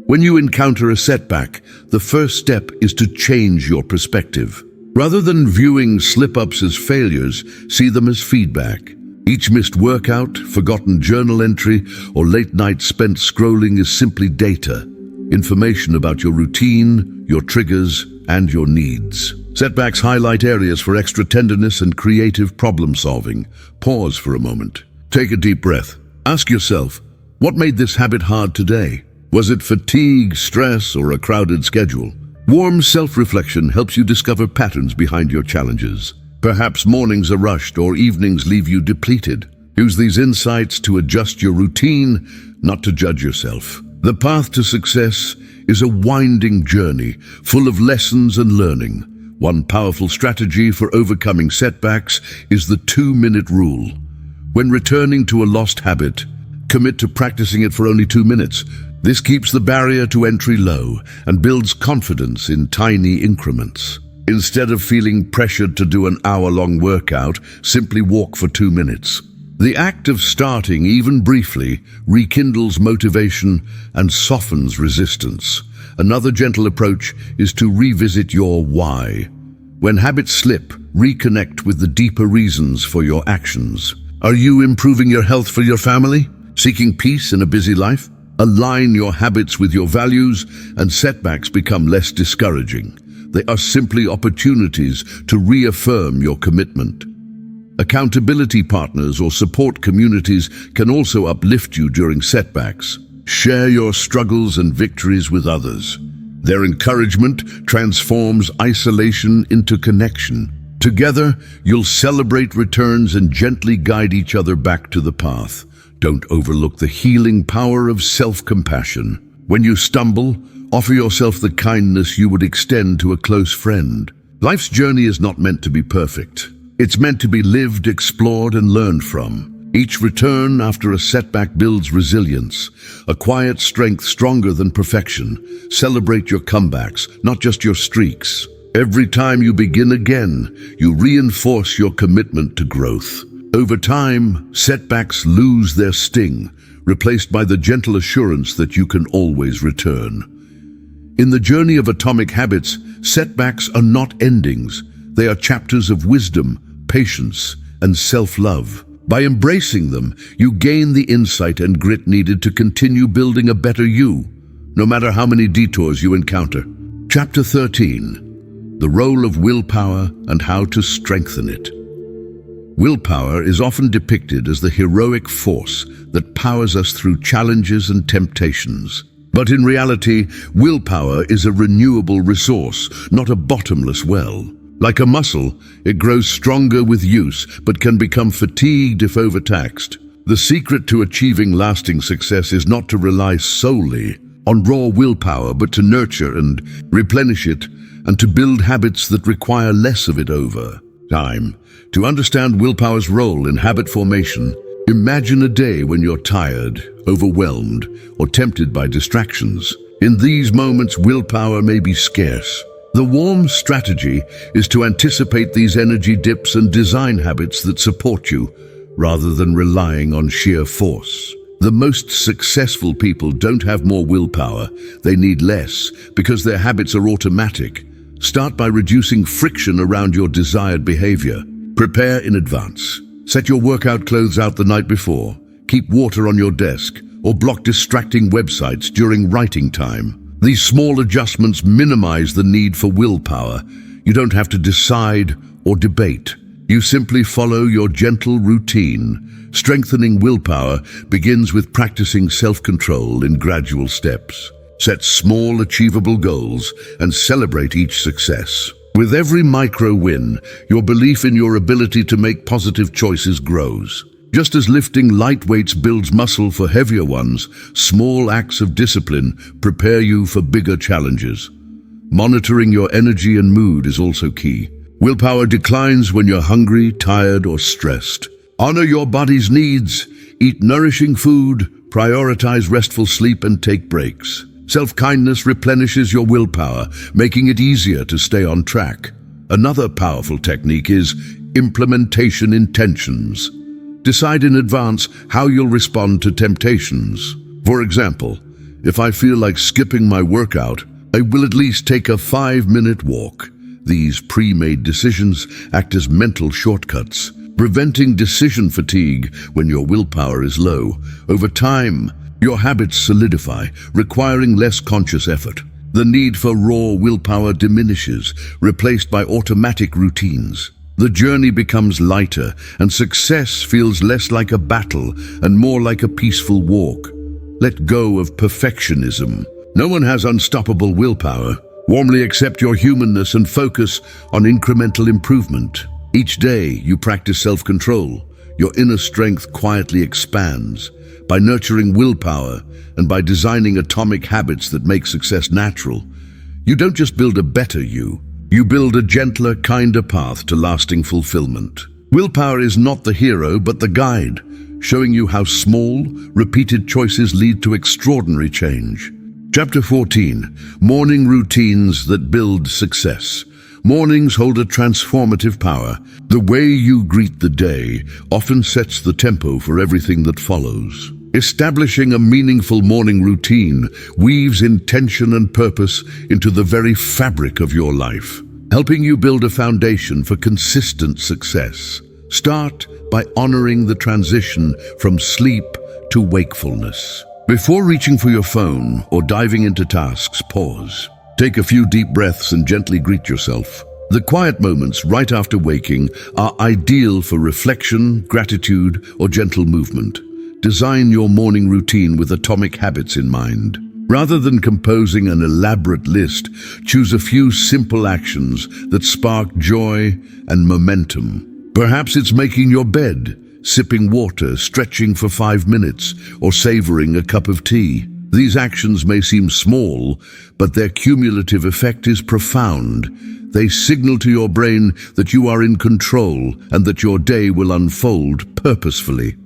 When you encounter a setback, the first step is to change your perspective. Rather than viewing slip-ups as failures, see them as feedback. Each missed workout, forgotten journal entry, or late night spent scrolling is simply data. information about your routine, your triggers, and your needs. Setbacks highlight areas for extra tenderness and creative problem solving. Pause for a moment. Take a deep breath. Ask yourself, what made this habit hard today? Was it fatigue, stress, or a crowded schedule? Warm self-reflection helps you discover patterns behind your challenges. Perhaps mornings are rushed or evenings leave you depleted. Use these insights to adjust your routine, not to judge yourself. The path to success is a winding journey, full of lessons and learning. One powerful strategy for overcoming setbacks is the 2-minute rule. When returning to a lost habit, commit to practicing it for only 2 minutes. This keeps the barrier to entry low and builds confidence in tiny increments. Instead of feeling pressured to do an hour-long workout, simply walk for 2 minutes. The act of starting, even briefly, rekindles motivation and softens resistance. Another gentle approach is to revisit your why. When habits slip, reconnect with the deeper reasons for your actions. Are you improving your health for your family? Seeking peace in a busy life? Align your habits with your values, and setbacks become less discouraging. They are simply opportunities to reaffirm your commitment. Accountability partners or support communities can also uplift you during setbacks. Share your struggles and victories with others. Their encouragement transforms isolation into connection. Together, you'll celebrate returns and gently guide each other back to the path. Don't overlook the healing power of self-compassion. When you stumble, offer yourself the kindness you would extend to a close friend. Life's journey is not meant to be perfect. It's meant to be lived, explored, and learned from. Each return after a setback builds resilience, a quiet strength stronger than perfection. Celebrate your comebacks, not just your streaks. Every time you begin again, you reinforce your commitment to growth. Over time, setbacks lose their sting, replaced by the gentle assurance that you can always return. In the journey of atomic habits, setbacks are not endings. They are chapters of wisdom, patience, and self-love. By embracing them, you gain the insight and grit needed to continue building a better you, no matter how many detours you encounter. Chapter 13. The Role of Willpower and How to Strengthen It. Willpower is often depicted as the heroic force that powers us through challenges and temptations. But in reality, willpower is a renewable resource, not a bottomless well. Like a muscle, it grows stronger with use, but can become fatigued if overtaxed. The secret to achieving lasting success is not to rely solely on raw willpower, but to nurture and replenish it, and to build habits that require less of it over time. To understand willpower's role in habit formation, imagine a day when you're tired, overwhelmed, or tempted by distractions. In these moments, willpower may be scarce. The warm strategy is to anticipate these energy dips and design habits that support you, rather than relying on sheer force. The most successful people don't have more willpower, they need less, because their habits are automatic. Start by reducing friction around your desired behavior. Prepare in advance. Set your workout clothes out the night before. Keep water on your desk, or block distracting websites during writing time. These small adjustments minimize the need for willpower. You don't have to decide or debate. You simply follow your gentle routine. Strengthening willpower begins with practicing self-control in gradual steps. Set small, achievable goals and celebrate each success. With every micro win, your belief in your ability to make positive choices grows. Just as lifting light weights builds muscle for heavier ones, small acts of discipline prepare you for bigger challenges. Monitoring your energy and mood is also key. Willpower declines when you're hungry, tired, or stressed. Honor your body's needs. Eat nourishing food, prioritize restful sleep, and take breaks. Self-kindness replenishes your willpower, making it easier to stay on track. Another powerful technique is implementation intentions. Decide in advance how you'll respond to temptations. For example, if I feel like skipping my workout, I will at least take a 5-minute walk. These pre-made decisions act as mental shortcuts, preventing decision fatigue when your willpower is low. Over time, Your habits solidify, requiring less conscious effort. The need for raw willpower diminishes, replaced by automatic routines. The journey becomes lighter, and success feels less like a battle and more like a peaceful walk. Let go of perfectionism. No one has unstoppable willpower. Warmly accept your humanness and focus on incremental improvement. Each day you practice self-control. Your inner strength quietly expands. By nurturing willpower and by designing atomic habits that make success natural, you don't just build a better you build a gentler, kinder path to lasting fulfillment. Willpower is not the hero, but the guide, showing you how small, repeated choices lead to extraordinary change. Chapter 14. Morning Routines That Build Success. Mornings hold a transformative power. The way you greet the day often sets the tempo for everything that follows. Establishing a meaningful morning routine weaves intention and purpose into the very fabric of your life, helping you build a foundation for consistent success. Start by honoring the transition from sleep to wakefulness. Before reaching for your phone or diving into tasks, pause. Take a few deep breaths and gently greet yourself. The quiet moments right after waking are ideal for reflection, gratitude, or gentle movement. Design your morning routine with atomic habits in mind. Rather than composing an elaborate list, choose a few simple actions that spark joy and momentum. Perhaps it's making your bed, sipping water, stretching for 5 minutes, or savoring a cup of tea. These actions may seem small, but their cumulative effect is profound. They signal to your brain that you are in control and that your day will unfold purposefully.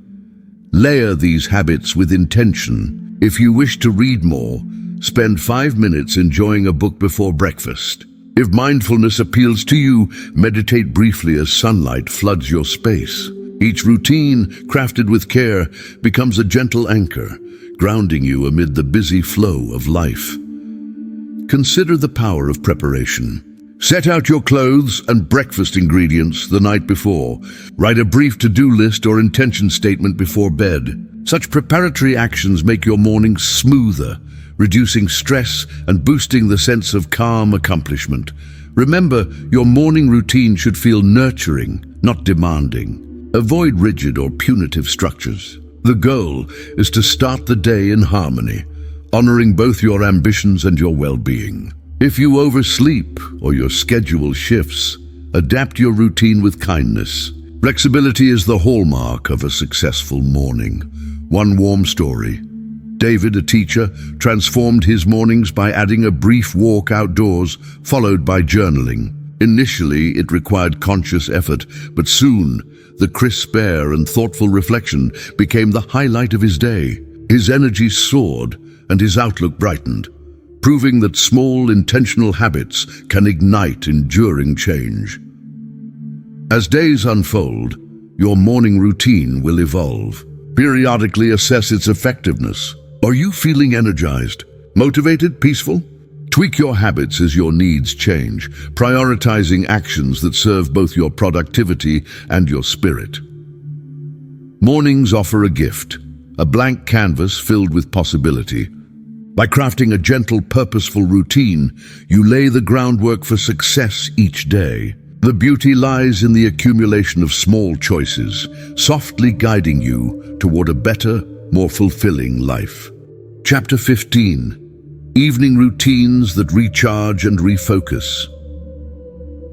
Layer these habits with intention. If you wish to read more, spend 5 minutes enjoying a book before breakfast. If mindfulness appeals to you, meditate briefly as sunlight floods your space. Each routine, crafted with care, becomes a gentle anchor, grounding you amid the busy flow of life. Consider the power of preparation. Set out your clothes and breakfast ingredients the night before. Write a brief to-do list or intention statement before bed. Such preparatory actions make your mornings smoother, reducing stress and boosting the sense of calm accomplishment. Remember, your morning routine should feel nurturing, not demanding. Avoid rigid or punitive structures. The goal is to start the day in harmony, honoring both your ambitions and your well-being. If you oversleep or your schedule shifts, adapt your routine with kindness. Flexibility is the hallmark of a successful morning. One warm story. David, a teacher, transformed his mornings by adding a brief walk outdoors, followed by journaling. Initially, it required conscious effort, but soon, the crisp air and thoughtful reflection became the highlight of his day. His energy soared and his outlook brightened, proving that small, intentional habits can ignite enduring change. As days unfold, your morning routine will evolve. Periodically assess its effectiveness. Are you feeling energized, motivated, peaceful? Tweak your habits as your needs change, prioritizing actions that serve both your productivity and your spirit. Mornings offer a gift, a blank canvas filled with possibility. By crafting a gentle, purposeful routine, you lay the groundwork for success each day. The beauty lies in the accumulation of small choices, softly guiding you toward a better, more fulfilling life. Chapter 15. Evening Routines That Recharge and Refocus.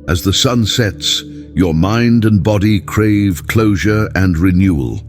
As the sun sets, your mind and body crave closure and renewal.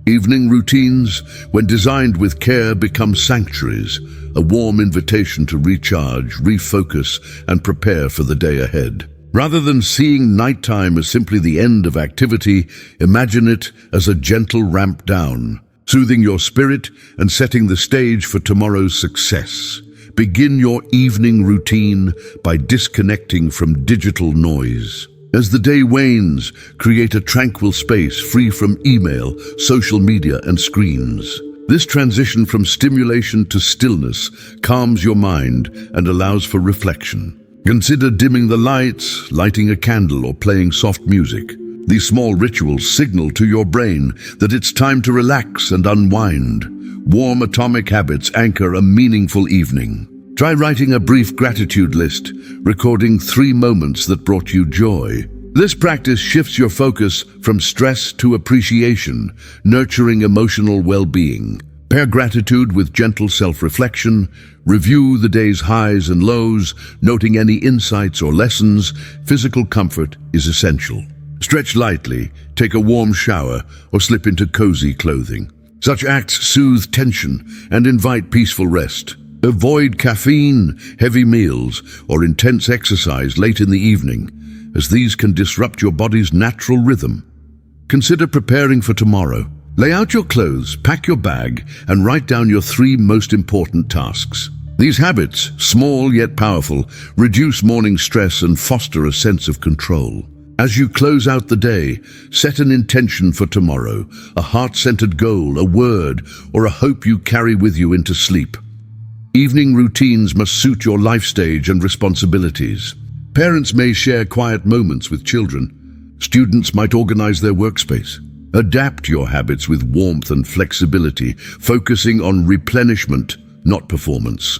Evening routines, when designed with care, become sanctuaries, a warm invitation to recharge, refocus, and prepare for the day ahead. Rather than seeing nighttime as simply the end of activity, imagine it as a gentle ramp down, soothing your spirit and setting the stage for tomorrow's success. Begin your evening routine by disconnecting from digital noise. As the day wanes, create a tranquil space free from email, social media, and screens. This transition from stimulation to stillness calms your mind and allows for reflection. Consider dimming the lights, lighting a candle, or playing soft music. These small rituals signal to your brain that it's time to relax and unwind. Warm atomic habits anchor a meaningful evening. Try writing a brief gratitude list, recording 3 moments that brought you joy. This practice shifts your focus from stress to appreciation, nurturing emotional well-being. Pair gratitude with gentle self-reflection. Review the day's highs and lows, noting any insights or lessons. Physical comfort is essential. Stretch lightly, take a warm shower, or slip into cozy clothing. Such acts soothe tension and invite peaceful rest. Avoid caffeine, heavy meals, or intense exercise late in the evening, as these can disrupt your body's natural rhythm. Consider preparing for tomorrow. Lay out your clothes, pack your bag, and write down your 3 most important tasks. These habits, small yet powerful, reduce morning stress and foster a sense of control. As you close out the day, set an intention for tomorrow, a heart-centered goal, a word, or a hope you carry with you into sleep. Evening routines must suit your life stage and responsibilities. Parents may share quiet moments with children. Students might organize their workspace. Adapt your habits with warmth and flexibility, focusing on replenishment, not performance.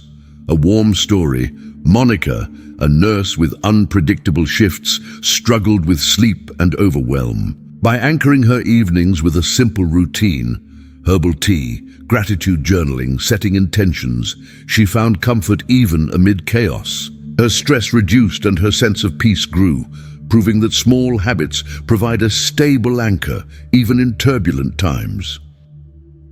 A warm story: Monica, a nurse with unpredictable shifts, struggled with sleep and overwhelm. By anchoring her evenings with a simple routine, herbal tea, gratitude journaling, setting intentions, she found comfort even amid chaos. Her stress reduced and her sense of peace grew, proving that small habits provide a stable anchor, even in turbulent times.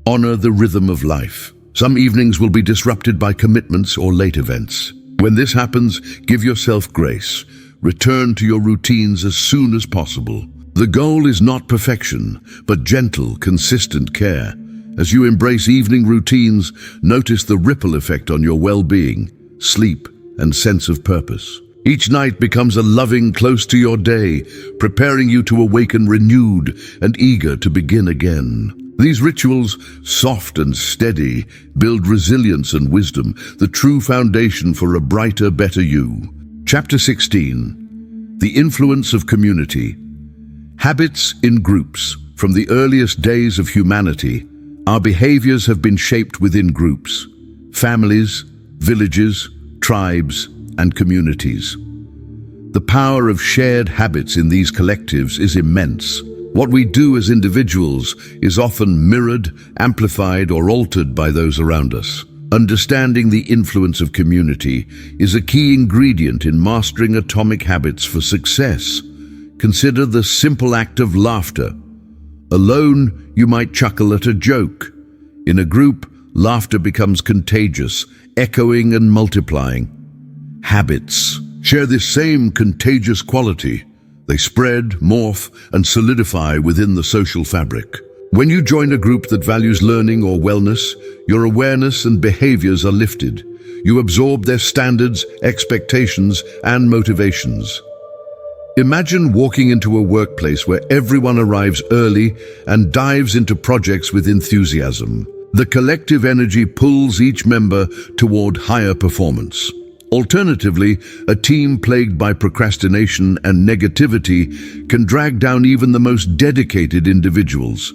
Honor the rhythm of life. Some evenings will be disrupted by commitments or late events. When this happens, give yourself grace. Return to your routines as soon as possible. The goal is not perfection, but gentle, consistent care. As you embrace evening routines, notice the ripple effect on your well-being, sleep, and sense of purpose. Each night becomes a loving close to your day, preparing you to awaken renewed and eager to begin again. These rituals, soft and steady, build resilience and wisdom, the true foundation for a brighter, better you. Chapter 16. The Influence of Community. Habits in groups. From the earliest days of humanity, our behaviors have been shaped within groups: families, villages, tribes, and communities. The power of shared habits in these collectives is immense. What we do as individuals is often mirrored, amplified, or altered by those around us. Understanding the influence of community is a key ingredient in mastering atomic habits for success. Consider the simple act of laughter. Alone, you might chuckle at a joke. In a group, laughter becomes contagious, echoing and multiplying. Habits share this same contagious quality. They spread, morph, and solidify within the social fabric. When you join a group that values learning or wellness, your awareness and behaviors are lifted. You absorb their standards, expectations, and motivations. Imagine walking into a workplace where everyone arrives early and dives into projects with enthusiasm. The collective energy pulls each member toward higher performance. Alternatively, a team plagued by procrastination and negativity can drag down even the most dedicated individuals.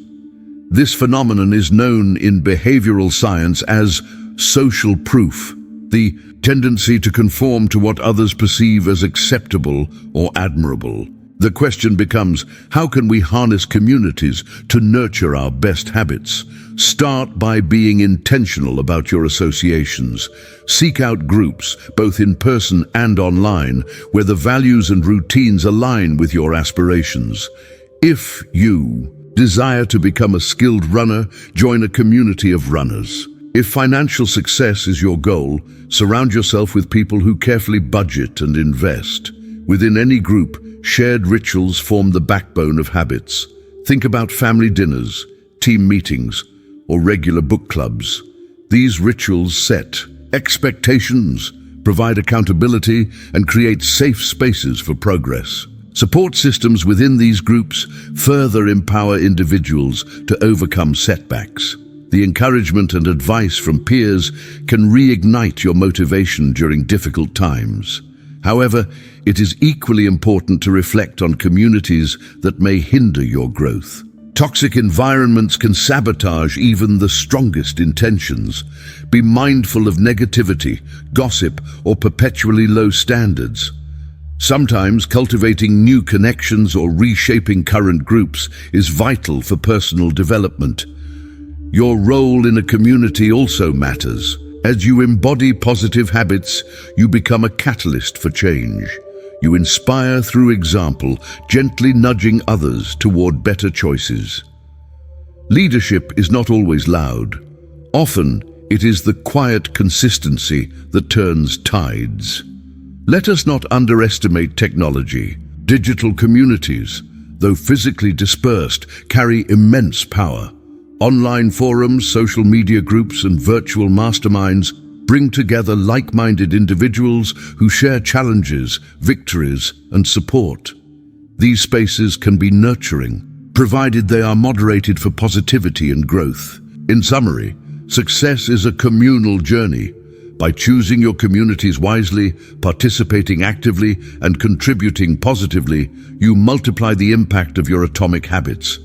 This phenomenon is known in behavioral science as social proof, the tendency to conform to what others perceive as acceptable or admirable. The question becomes, how can we harness communities to nurture our best habits? Start by being intentional about your associations. Seek out groups, both in person and online, where the values and routines align with your aspirations. If you desire to become a skilled runner, join a community of runners. If financial success is your goal, surround yourself with people who carefully budget and invest. Within any group, shared rituals form the backbone of habits. Think about family dinners, team meetings, or regular book clubs. These rituals set expectations, provide accountability, and create safe spaces for progress. Support systems within these groups further empower individuals to overcome setbacks. The encouragement and advice from peers can reignite your motivation during difficult times. However, it is equally important to reflect on communities that may hinder your growth. Toxic environments can sabotage even the strongest intentions. Be mindful of negativity, gossip, or perpetually low standards. Sometimes cultivating new connections or reshaping current groups is vital for personal development. Your role in a community also matters. As you embody positive habits, you become a catalyst for change. You inspire through example, gently nudging others toward better choices. Leadership is not always loud. Often, it is the quiet consistency that turns tides. Let us not underestimate technology. Digital communities, though physically dispersed, carry immense power. Online forums, social media groups, and virtual masterminds bring together like-minded individuals who share challenges, victories, and support. These spaces can be nurturing, provided they are moderated for positivity and growth. In summary, success is a communal journey. By choosing your communities wisely, participating actively, and contributing positively, you multiply the impact of your atomic habits.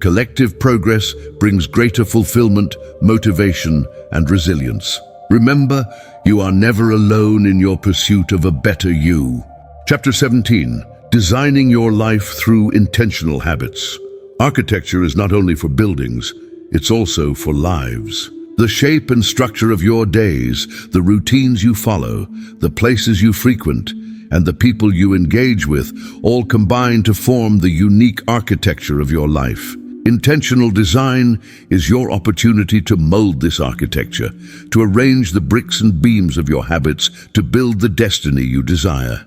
Collective progress brings greater fulfillment, motivation, and resilience. Remember, you are never alone in your pursuit of a better you. Chapter 17. Designing your life through intentional habits. Architecture is not only for buildings, it's also for lives. The shape and structure of your days, the routines you follow, the places you frequent, and the people you engage with all combine to form the unique architecture of your life. Intentional design is your opportunity to mold this architecture, to arrange the bricks and beams of your habits to build the destiny you desire.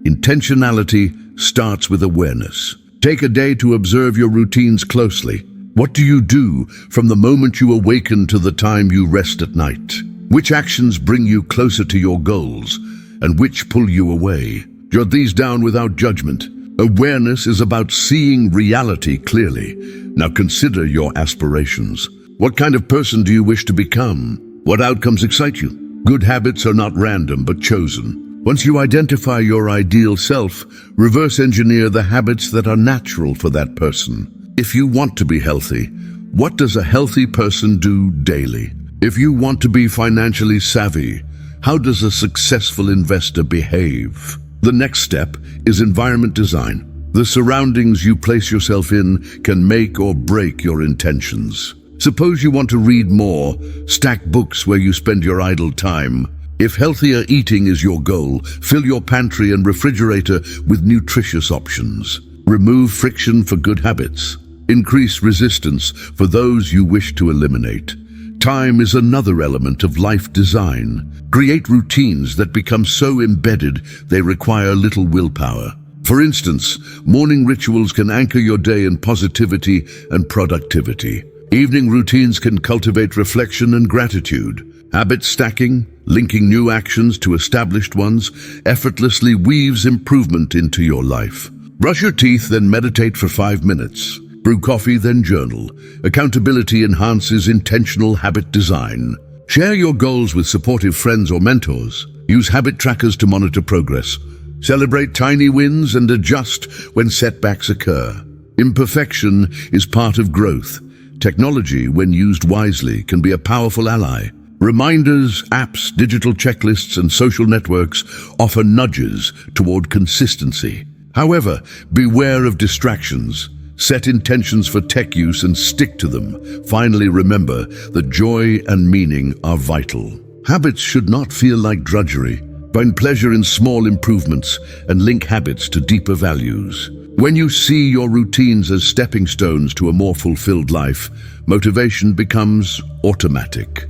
Intentionality starts with awareness. Take a day to observe your routines closely. What do you do from the moment you awaken to the time you rest at night? Which actions bring you closer to your goals, and which pull you away? Jot these down without judgment. Awareness is about seeing reality clearly. Now consider your aspirations. What kind of person do you wish to become? What outcomes excite you? Good habits are not random but chosen. Once you identify your ideal self, reverse engineer the habits that are natural for that person. If you want to be healthy, what does a healthy person do daily? If you want to be financially savvy, how does a successful investor behave? The next step is environment design. The surroundings you place yourself in can make or break your intentions. Suppose you want to read more, stack books where you spend your idle time. If healthier eating is your goal, fill your pantry and refrigerator with nutritious options. Remove friction for good habits. Increase resistance for those you wish to eliminate. Time is another element of life design. Create routines that become so embedded they require little willpower. For instance, morning rituals can anchor your day in positivity and productivity. Evening routines can cultivate reflection and gratitude. Habit stacking, linking new actions to established ones, effortlessly weaves improvement into your life. Brush your teeth, then meditate for 5 minutes. Brew coffee, then journal. Accountability enhances intentional habit design. Share your goals with supportive friends or mentors. Use habit trackers to monitor progress. Celebrate tiny wins and adjust when setbacks occur. Imperfection is part of growth. Technology, when used wisely, can be a powerful ally. Reminders, apps, digital checklists, and social networks offer nudges toward consistency. However, beware of distractions. Set intentions for tech use and stick to them. Finally, remember that joy and meaning are vital. Habits should not feel like drudgery. Find pleasure in small improvements and link habits to deeper values. When you see your routines as stepping stones to a more fulfilled life, motivation becomes automatic.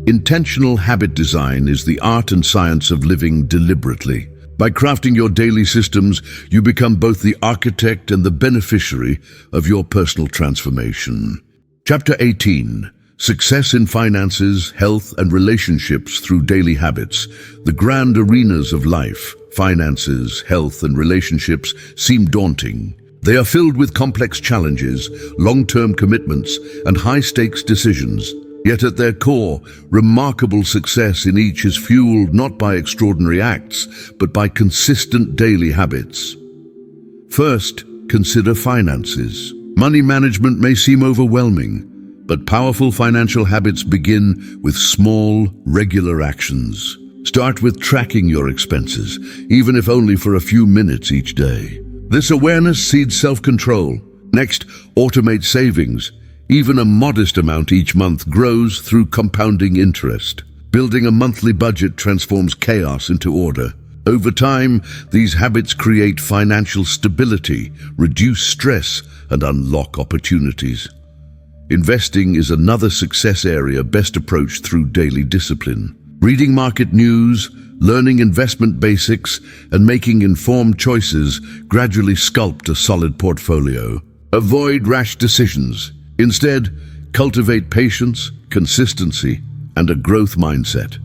Intentional habit design is the art and science of living deliberately. By crafting your daily systems, you become both the architect and the beneficiary of your personal transformation. Chapter 18. Success in finances, health, and relationships through daily habits. The grand arenas of life, finances, health, and relationships seem daunting. They are filled with complex challenges, long-term commitments, and high-stakes decisions. Yet at their core, remarkable success in each is fueled not by extraordinary acts, but by consistent daily habits. First, consider finances. Money management may seem overwhelming, but powerful financial habits begin with small, regular actions. Start with tracking your expenses, even if only for a few minutes each day. This awareness seeds self-control. Next, automate savings. Even a modest amount each month grows through compounding interest. Building a monthly budget transforms chaos into order. Over time, these habits create financial stability, reduce stress, and unlock opportunities. Investing is another success area best approached through daily discipline. Reading market news, learning investment basics, and making informed choices gradually sculpt a solid portfolio. Avoid rash decisions. Instead, cultivate patience, consistency, and a growth mindset.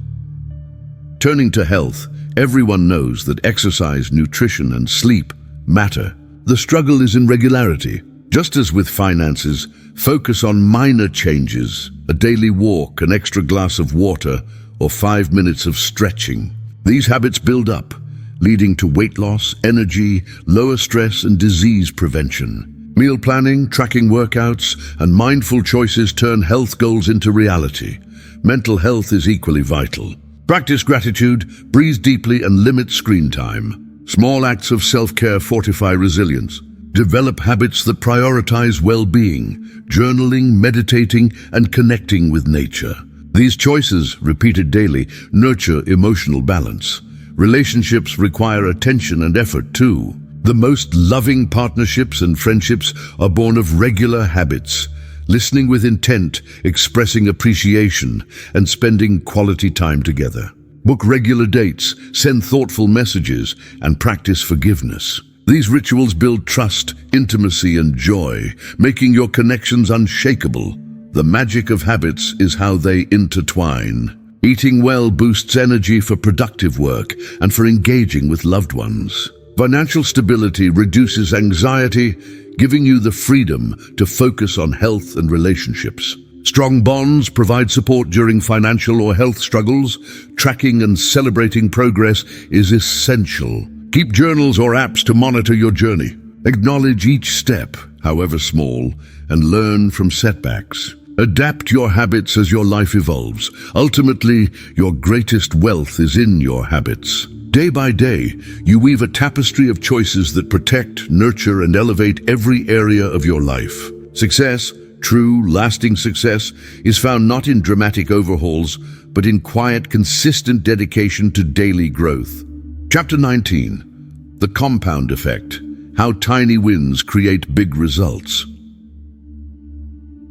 Turning to health, everyone knows that exercise, nutrition, and sleep matter. The struggle is in regularity. Just as with finances, focus on minor changes, a daily walk, an extra glass of water, or 5 minutes of stretching. These habits build up, leading to weight loss, energy, lower stress, and disease prevention. Meal planning, tracking workouts, and mindful choices turn health goals into reality. Mental health is equally vital. Practice gratitude, breathe deeply, and limit screen time. Small acts of self-care fortify resilience. Develop habits that prioritize well-being, journaling, meditating, and connecting with nature. These choices, repeated daily, nurture emotional balance. Relationships require attention and effort too. The most loving partnerships and friendships are born of regular habits. Listening with intent, expressing appreciation, and spending quality time together. Book regular dates, send thoughtful messages, and practice forgiveness. These rituals build trust, intimacy, and joy, making your connections unshakable. The magic of habits is how they intertwine. Eating well boosts energy for productive work and for engaging with loved ones. Financial stability reduces anxiety, giving you the freedom to focus on health and relationships. Strong bonds provide support during financial or health struggles. Tracking and celebrating progress is essential. Keep journals or apps to monitor your journey. Acknowledge each step, however small, and learn from setbacks. Adapt your habits as your life evolves. Ultimately, your greatest wealth is in your habits. Day by day, you weave a tapestry of choices that protect, nurture, and elevate every area of your life. Success, true, lasting success, is found not in dramatic overhauls, but in quiet, consistent dedication to daily growth. Chapter 19. The Compound Effect. How Tiny Wins Create Big Results.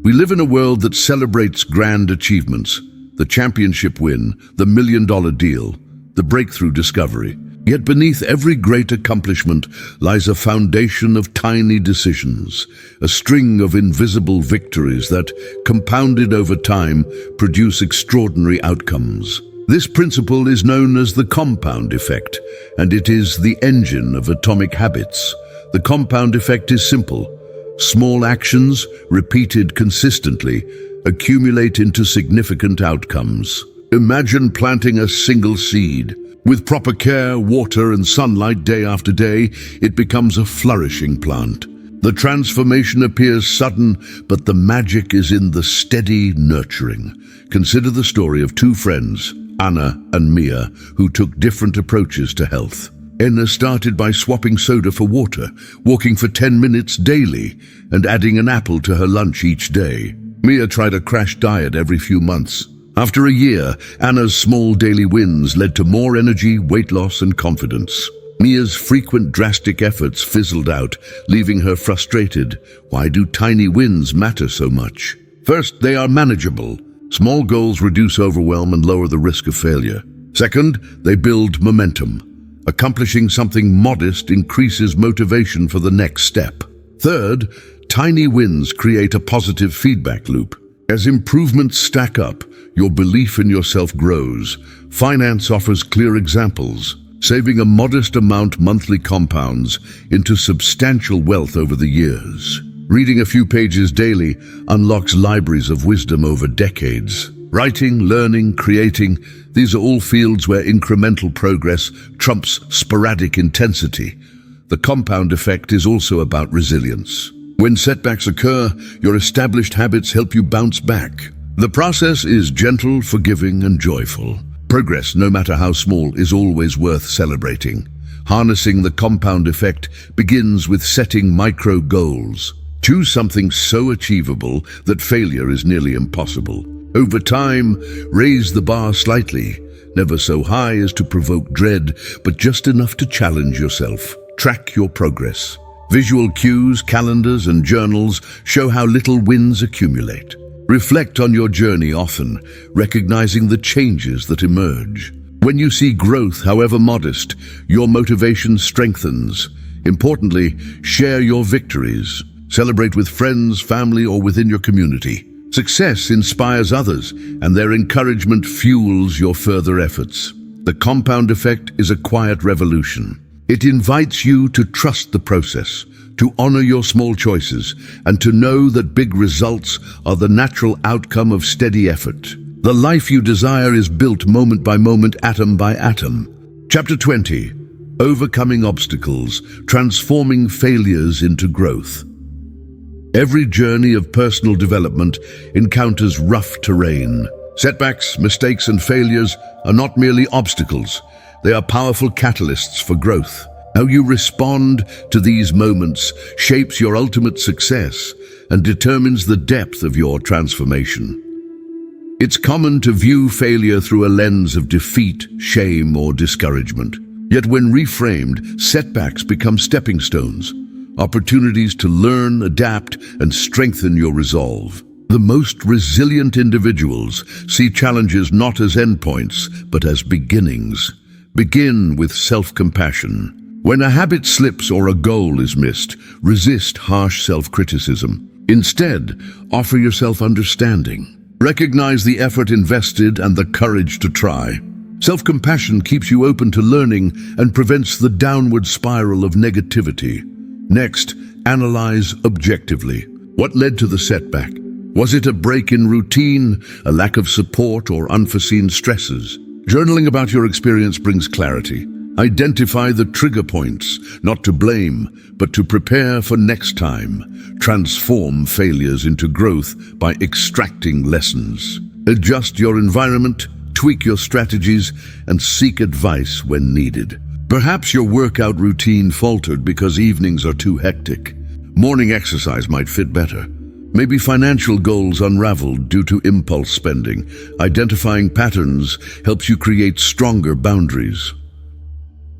We live in a world that celebrates grand achievements, the championship win, the million-dollar deal, the breakthrough discovery. Yet beneath every great accomplishment lies a foundation of tiny decisions, a string of invisible victories that, compounded over time, produce extraordinary outcomes. This principle is known as the compound effect, and it is the engine of atomic habits. The compound effect is simple. Small actions, repeated consistently, accumulate into significant outcomes. Imagine planting a single seed. With proper care, water, and sunlight day after day, it becomes a flourishing plant. The transformation appears sudden, but the magic is in the steady nurturing. Consider the story of two friends, Anna and Mia, who took different approaches to health. Anna started by swapping soda for water, walking for 10 minutes daily, and adding an apple to her lunch each day. Mia tried a crash diet every few months. After a year, Anna's small daily wins led to more energy, weight loss, and confidence. Mia's frequent drastic efforts fizzled out, leaving her frustrated. Why do tiny wins matter so much? First, they are manageable. Small goals reduce overwhelm and lower the risk of failure. Second, they build momentum. Accomplishing something modest increases motivation for the next step. Third, tiny wins create a positive feedback loop. As improvements stack up, your belief in yourself grows. Finance offers clear examples. Saving a modest amount monthly compounds into substantial wealth over the years. Reading a few pages daily unlocks libraries of wisdom over decades. Writing, learning, creating, these are all fields where incremental progress trumps sporadic intensity. The compound effect is also about resilience. When setbacks occur, your established habits help you bounce back. The process is gentle, forgiving, and joyful. Progress, no matter how small, is always worth celebrating. Harnessing the compound effect begins with setting micro goals. Choose something so achievable that failure is nearly impossible. Over time, raise the bar slightly, never so high as to provoke dread, but just enough to challenge yourself. Track your progress. Visual cues, calendars, and journals show how little wins accumulate. Reflect on your journey often, recognizing the changes that emerge. When you see growth, however modest, your motivation strengthens. Importantly, share your victories. Celebrate with friends, family, or within your community. Success inspires others, and their encouragement fuels your further efforts. The compound effect is a quiet revolution. It invites you to trust the process, to honor your small choices, and to know that big results are the natural outcome of steady effort. The life you desire is built moment by moment, atom by atom. Chapter 20. Overcoming obstacles, transforming failures into growth. Every journey of personal development encounters rough terrain. Setbacks, mistakes, and failures are not merely obstacles. They are powerful catalysts for growth. How you respond to these moments shapes your ultimate success and determines the depth of your transformation. It's common to view failure through a lens of defeat, shame, or discouragement. Yet when reframed, setbacks become stepping stones, opportunities to learn, adapt, and strengthen your resolve. The most resilient individuals see challenges not as endpoints, but as beginnings. Begin with self-compassion. When a habit slips or a goal is missed, resist harsh self-criticism. Instead, offer yourself understanding. Recognize the effort invested and the courage to try. Self-compassion keeps you open to learning and prevents the downward spiral of negativity. Next, analyze objectively. What led to the setback? Was it a break in routine, a lack of support, or unforeseen stresses? Journaling about your experience brings clarity. Identify the trigger points, not to blame, but to prepare for next time. Transform failures into growth by extracting lessons. Adjust your environment, tweak your strategies, and seek advice when needed. Perhaps your workout routine faltered because evenings are too hectic. Morning exercise might fit better. Maybe financial goals unraveled due to impulse spending. Identifying patterns helps you create stronger boundaries.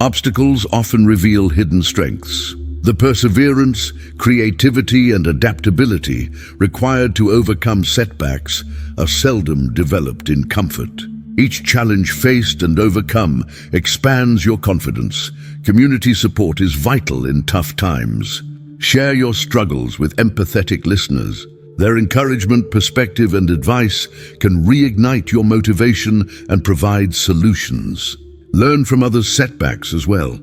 Obstacles often reveal hidden strengths. The perseverance, creativity, and adaptability required to overcome setbacks are seldom developed in comfort. Each challenge faced and overcome expands your confidence. Community support is vital in tough times. Share your struggles with empathetic listeners. Their encouragement, perspective, and advice can reignite your motivation and provide solutions. Learn from others' setbacks as well.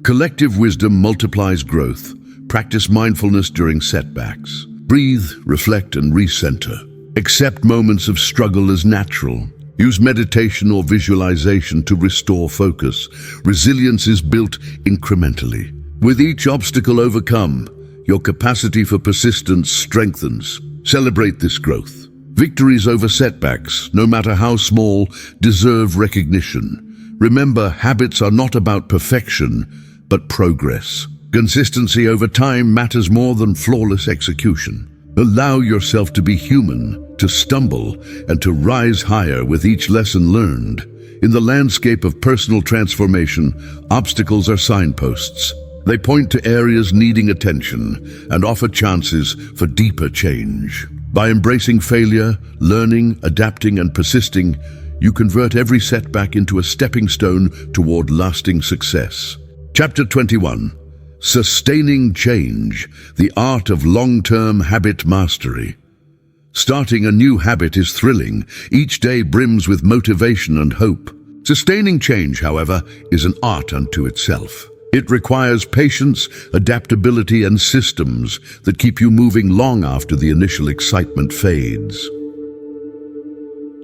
Collective wisdom multiplies growth. Practice mindfulness during setbacks. Breathe, reflect, and recenter. Accept moments of struggle as natural. Use meditation or visualization to restore focus. Resilience is built incrementally. With each obstacle overcome, your capacity for persistence strengthens. Celebrate this growth. Victories over setbacks, no matter how small, deserve recognition. Remember, habits are not about perfection, but progress. Consistency over time matters more than flawless execution. Allow yourself to be human, to stumble, and to rise higher with each lesson learned. In the landscape of personal transformation, obstacles are signposts. They point to areas needing attention and offer chances for deeper change. By embracing failure, learning, adapting, and persisting, you convert every setback into a stepping stone toward lasting success. Chapter 21. Sustaining Change, the Art of Long-Term Habit Mastery. Starting a new habit is thrilling. Each day brims with motivation and hope. Sustaining change, however, is an art unto itself. It requires patience, adaptability, and systems that keep you moving long after the initial excitement fades.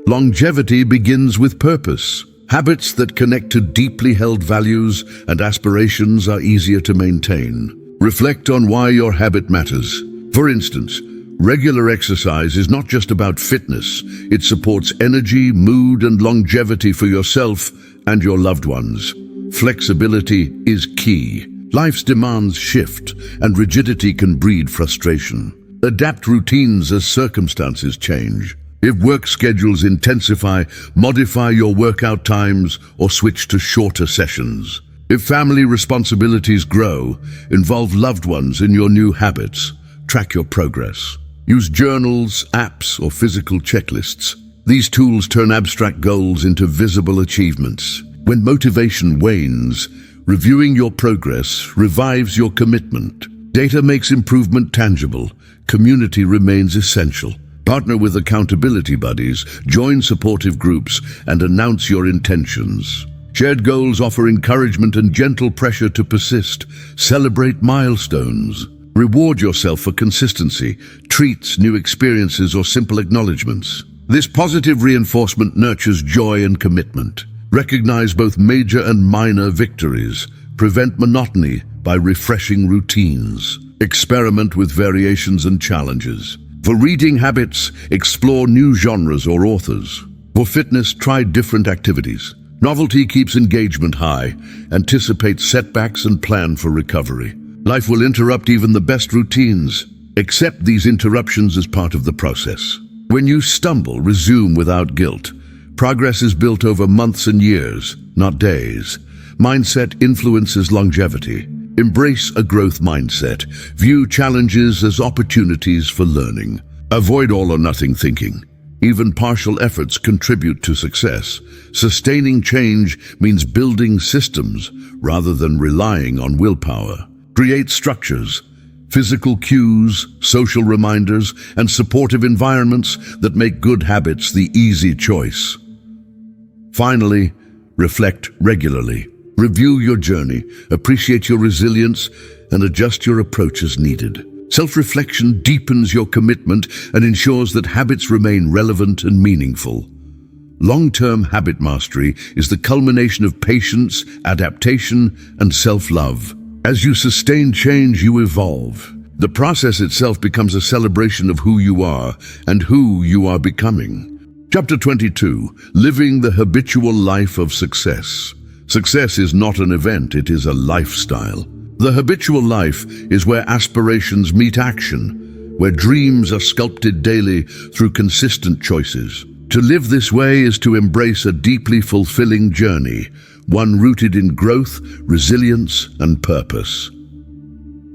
Longevity begins with purpose. Habits that connect to deeply held values and aspirations are easier to maintain. Reflect on why your habit matters. For instance, regular exercise is not just about fitness. It supports energy, mood, and longevity for yourself and your loved ones. Flexibility is key. Life's demands shift, and rigidity can breed frustration. Adapt routines as circumstances change. If work schedules intensify, modify your workout times or switch to shorter sessions. If family responsibilities grow, involve loved ones in your new habits. Track your progress. Use journals, apps, or physical checklists. These tools turn abstract goals into visible achievements. When motivation wanes, reviewing your progress revives your commitment. Data makes improvement tangible. Community remains essential. Partner with accountability buddies, join supportive groups, and announce your intentions. Shared goals offer encouragement and gentle pressure to persist. Celebrate milestones. Reward yourself for consistency, treats, new experiences, or simple acknowledgements. This positive reinforcement nurtures joy and commitment. Recognize both major and minor victories. Prevent monotony by refreshing routines. Experiment with variations and challenges. For reading habits, explore new genres or authors. For fitness, try different activities. Novelty keeps engagement high. Anticipate setbacks and plan for recovery. Life will interrupt even the best routines. Accept these interruptions as part of the process. When you stumble, resume without guilt. Progress is built over months and years, not days. Mindset influences longevity. Embrace a growth mindset. View challenges as opportunities for learning. Avoid all-or-nothing thinking. Even partial efforts contribute to success. Sustaining change means building systems rather than relying on willpower. Create structures, physical cues, social reminders, and supportive environments that make good habits the easy choice. Finally, reflect regularly. Review your journey, appreciate your resilience, and adjust your approach as needed. Self-reflection deepens your commitment and ensures that habits remain relevant and meaningful. Long-term habit mastery is the culmination of patience, adaptation, and self-love. As you sustain change, you evolve. The process itself becomes a celebration of who you are and who you are becoming. Chapter 22, Living the Habitual Life of Success. Success is not an event, it is a lifestyle. The habitual life is where aspirations meet action, where dreams are sculpted daily through consistent choices. To live this way is to embrace a deeply fulfilling journey, one rooted in growth, resilience, and purpose.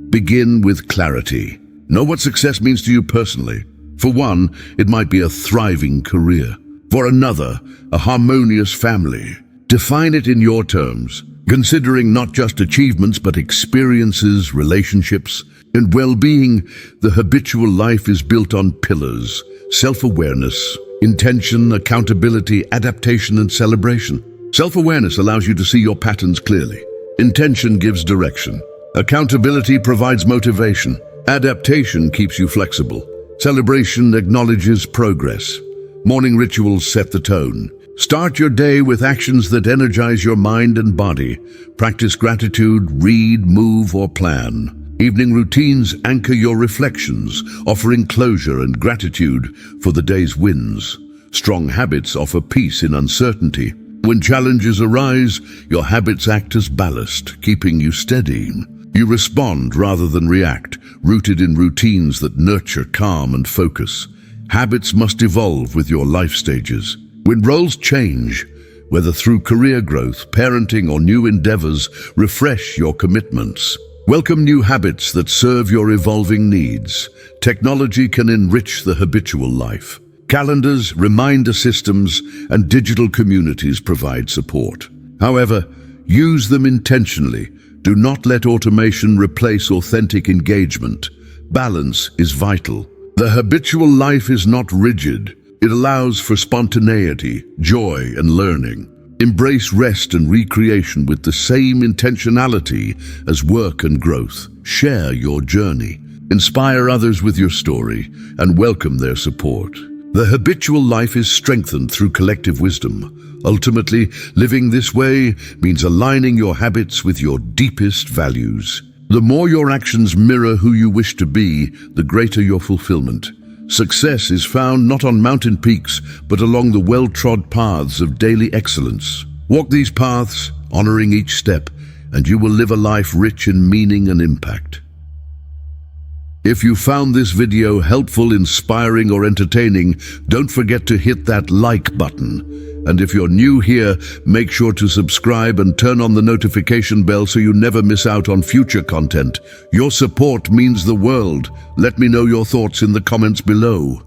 Begin with clarity. Know what success means to you personally. For one, it might be a thriving career. For another, a harmonious family. Define it in your terms, considering not just achievements but experiences, relationships, and well-being. The habitual life is built on pillars: self-awareness, intention, accountability, adaptation, and celebration. Self-awareness allows you to see your patterns clearly. Intention gives direction. Accountability provides motivation. Adaptation keeps you flexible. Celebration acknowledges progress. Morning rituals set the tone. Start your day with actions that energize your mind and body. Practice gratitude, read, move, or plan. Evening routines anchor your reflections, offering closure and gratitude for the day's wins. Strong habits offer peace in uncertainty. When challenges arise, your habits act as ballast, keeping you steady. You respond rather than react, rooted in routines that nurture calm and focus. Habits must evolve with your life stages. When roles change, whether through career growth, parenting, or new endeavors, refresh your commitments. Welcome new habits that serve your evolving needs. Technology can enrich the habitual life. Calendars, reminder systems, and digital communities provide support. However, use them intentionally. Do not let automation replace authentic engagement. Balance is vital. The habitual life is not rigid. It allows for spontaneity, joy, and learning. Embrace rest and recreation with the same intentionality as work and growth. Share your journey. Inspire others with your story and welcome their support. The habitual life is strengthened through collective wisdom. Ultimately, living this way means aligning your habits with your deepest values. The more your actions mirror who you wish to be, the greater your fulfillment. Success is found not on mountain peaks, but along the well-trod paths of daily excellence. Walk these paths, honoring each step, and you will live a life rich in meaning and impact. If you found this video helpful, inspiring, or entertaining, don't forget to hit that like button. And if you're new here, make sure to subscribe and turn on the notification bell so you never miss out on future content. Your support means the world. Let me know your thoughts in the comments below.